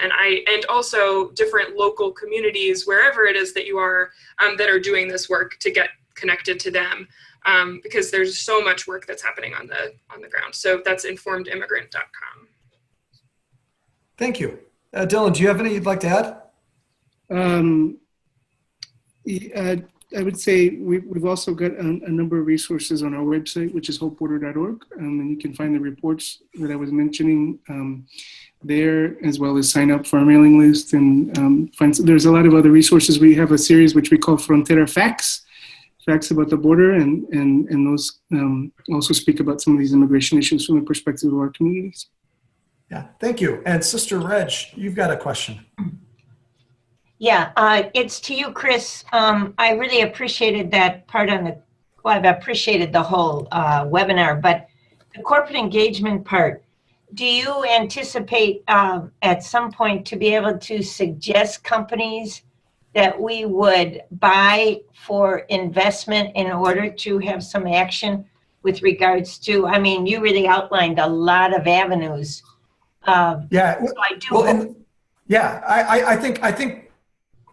also different local communities, wherever it is that you are, that are doing this work, to get connected to them, because there's so much work that's happening on the ground. So that's informedimmigrant.com. Thank you. Dylan, do you have any you'd like to add? I would say we've also got a number of resources on our website, which is hopeborder.org, and you can find the reports that I was mentioning there, as well as sign up for our mailing list and there's a lot of other resources. We have a series which we call Frontera Facts about the border, and those also speak about some of these immigration issues from the perspective of our communities. Yeah, thank you. And Sister Reg, you've got a question. Yeah, it's to you, Chris. I really appreciated that part I've appreciated the whole webinar, but the corporate engagement part, do you anticipate at some point to be able to suggest companies that we would buy for investment in order to have some action with regards to, I mean, you really outlined a lot of avenues. Yeah, so I do. Well,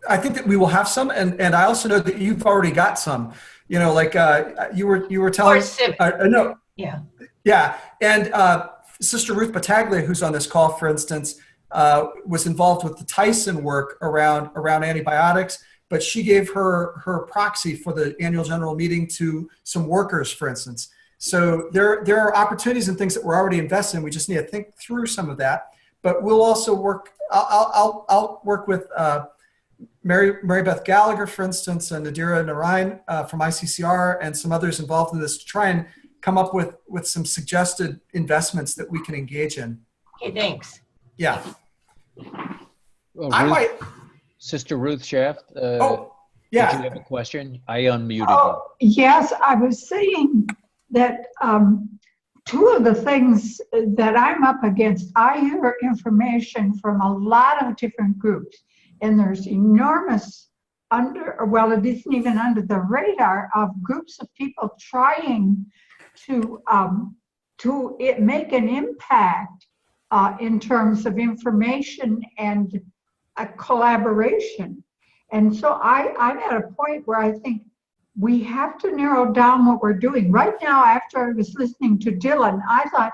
I think that we will have some, and I also know that you've already got some. You know, like you were telling. No. Yeah. Yeah, and Sister Ruth Battaglia, who's on this call, for instance, was involved with the Tyson work around antibiotics, but she gave her proxy for the annual general meeting to some workers, for instance. So there are opportunities and things that we're already invested in. We just need to think through some of that. But we'll also work. I'll work with Mary Beth Gallagher, for instance, and Nadira Narayan from ICCR, and some others involved in this to try and come up with some suggested investments that we can engage in. Okay, thanks. Yeah. Well, Sister Ruth Shaft. Yeah. Did you have a question? I unmuted you. Yes, I was saying that two of the things that I'm up against, I hear information from a lot of different groups, and there's enormous it isn't even under the radar of groups of people trying to make an impact in terms of information and a collaboration. And so I'm at a point where I think we have to narrow down what we're doing. Right now, after I was listening to Dylan, I thought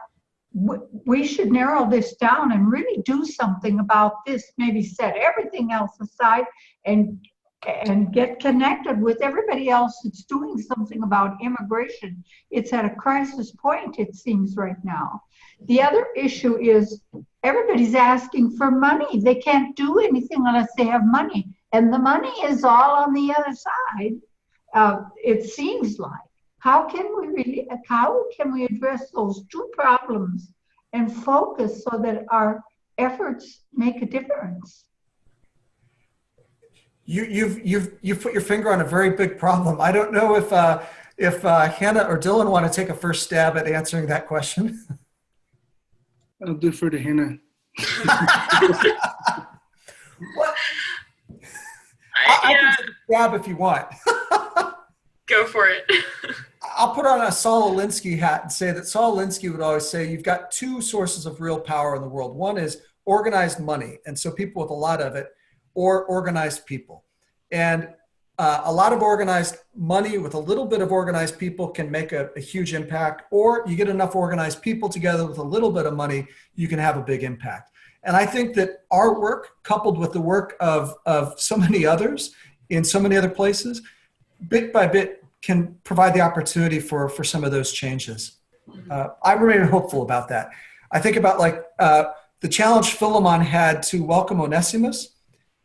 we should narrow this down and really do something about this, maybe set everything else aside and get connected with everybody else that's doing something about immigration. It's at a crisis point, it seems, right now. The other issue is everybody's asking for money. They can't do anything unless they have money. And the money is all on the other side. It seems like. How can we address those two problems and focus so that our efforts make a difference? You've put your finger on a very big problem. I don't know if Hannah or Dylan want to take a first stab at answering that question. I'll defer to Hannah. Well, I can take a stab if you want. Go for it. I'll put on a Saul Alinsky hat and say that Saul Alinsky would always say you've got two sources of real power in the world. One is organized money, and so people with a lot of it, or organized people. And a lot of organized money with a little bit of organized people can make a huge impact, or you get enough organized people together with a little bit of money, you can have a big impact. And I think that our work, coupled with the work of so many others in so many other places, bit by bit can provide the opportunity for some of those changes. I remain hopeful about that. I think about the challenge Philemon had to welcome Onesimus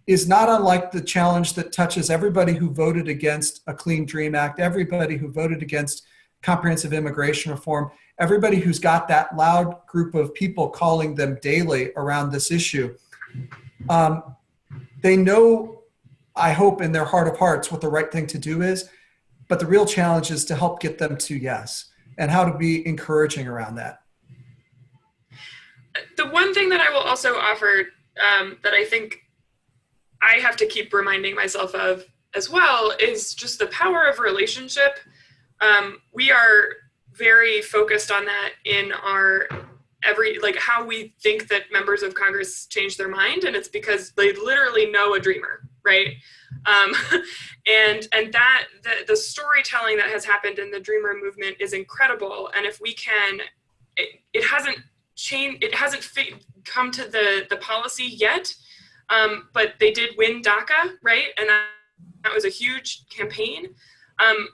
is not unlike the challenge that touches everybody who voted against a Clean Dream Act, everybody who voted against comprehensive immigration reform, everybody who's got that loud group of people calling them daily around this issue. They know, I hope in their heart of hearts, what the right thing to do is, but the real challenge is to help get them to yes, and how to be encouraging around that. The one thing that I will also offer that I think I have to keep reminding myself of as well is just the power of relationship. We are very focused on that in our how we think that members of Congress change their mind, and it's because they literally know a dreamer, right? And that the storytelling that has happened in the Dreamer movement is incredible. And if we can, it hasn't changed, it hasn't come to the policy yet, but they did win DACA, right? And that was a huge campaign.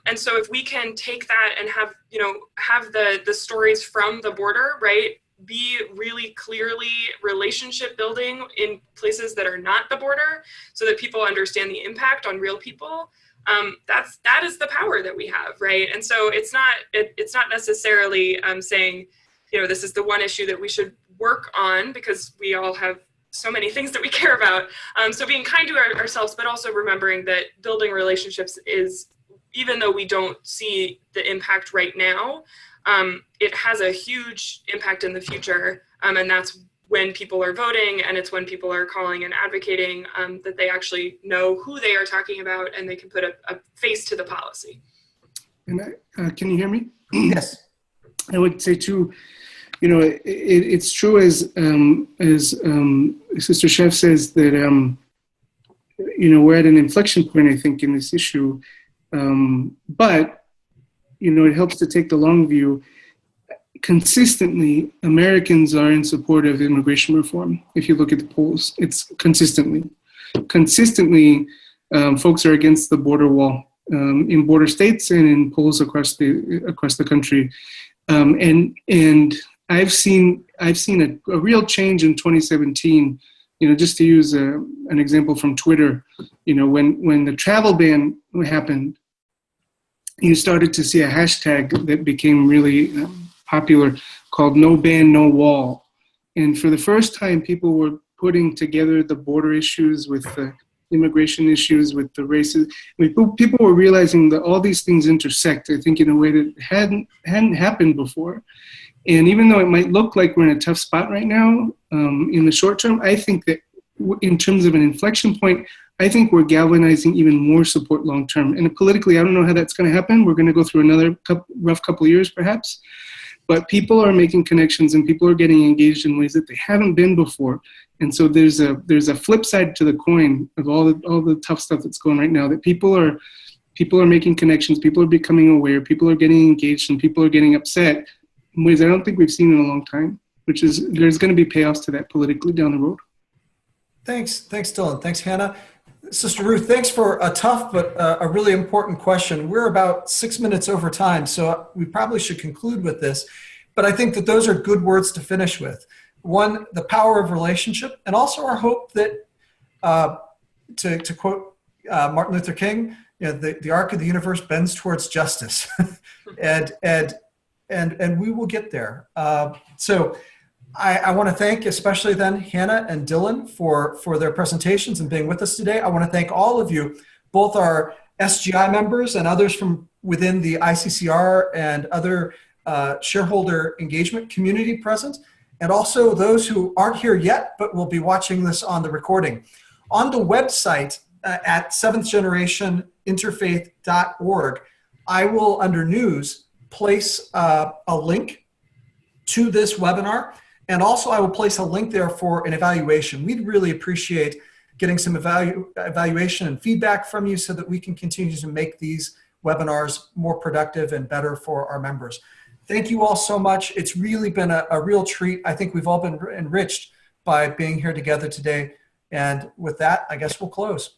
And so if we can take that and have the stories from the border, right, be really clearly relationship building in places that are not the border, so that people understand the impact on real people. That is the power that we have, right? And so it's not necessarily saying, this is the one issue that we should work on, because we all have so many things that we care about. So being kind to ourselves, but also remembering that building relationships is, even though we don't see the impact right now, it has a huge impact in the future. And that's when people are voting, and it's when people are calling and advocating, that they actually know who they are talking about, and they can put a face to the policy. And can you hear me? Yes. I would say too, it's true as Sister Chef says that, we're at an inflection point, I think, in this issue. But, it helps to take the long view. Consistently, Americans are in support of immigration reform. If you look at the polls, it's consistently, folks are against the border wall in border states and in polls across the country. And I've seen a real change in 2017. Just to use an example from Twitter, when the travel ban happened, you started to see a hashtag that became really popular called "No Ban, No Wall." And for the first time, people were putting together the border issues with the immigration issues, with the races. People were realizing that all these things intersect, I think, in a way that hadn't happened before. And even though it might look like we're in a tough spot right now, in the short term, I think that in terms of an inflection point, I think we're galvanizing even more support long term. And politically, I don't know how that's going to happen. We're going to go through another rough couple of years, perhaps. But people are making connections and people are getting engaged in ways that they haven't been before. And so there's a flip side to the coin of all the tough stuff that's going right now, that people are making connections, people are becoming aware, people are getting engaged, and people are getting upset in ways I don't think we've seen in a long time, which is there's going to be payoffs to that politically down the road. Thanks, Dylan. Thanks, Hannah. Sister Ruth, thanks for a tough but a really important question. We're about 6 minutes over time, so we probably should conclude with this. But I think that those are good words to finish with. One, the power of relationship, and also our hope that, to quote Martin Luther King, the arc of the universe bends towards justice, and we will get there. So I want to thank especially then Hannah and Dylan for their presentations and being with us today. I want to thank all of you, both our SGI members and others from within the ICCR and other shareholder engagement community present, and also those who aren't here yet but will be watching this on the recording. On the website at seventhgenerationinterfaith.org, I will, under news, place a link to this webinar. And also I will place a link there for an evaluation. We'd really appreciate getting some evaluation and feedback from you so that we can continue to make these webinars more productive and better for our members. Thank you all so much. It's really been a real treat. I think we've all been enriched by being here together today. And with that, I guess we'll close.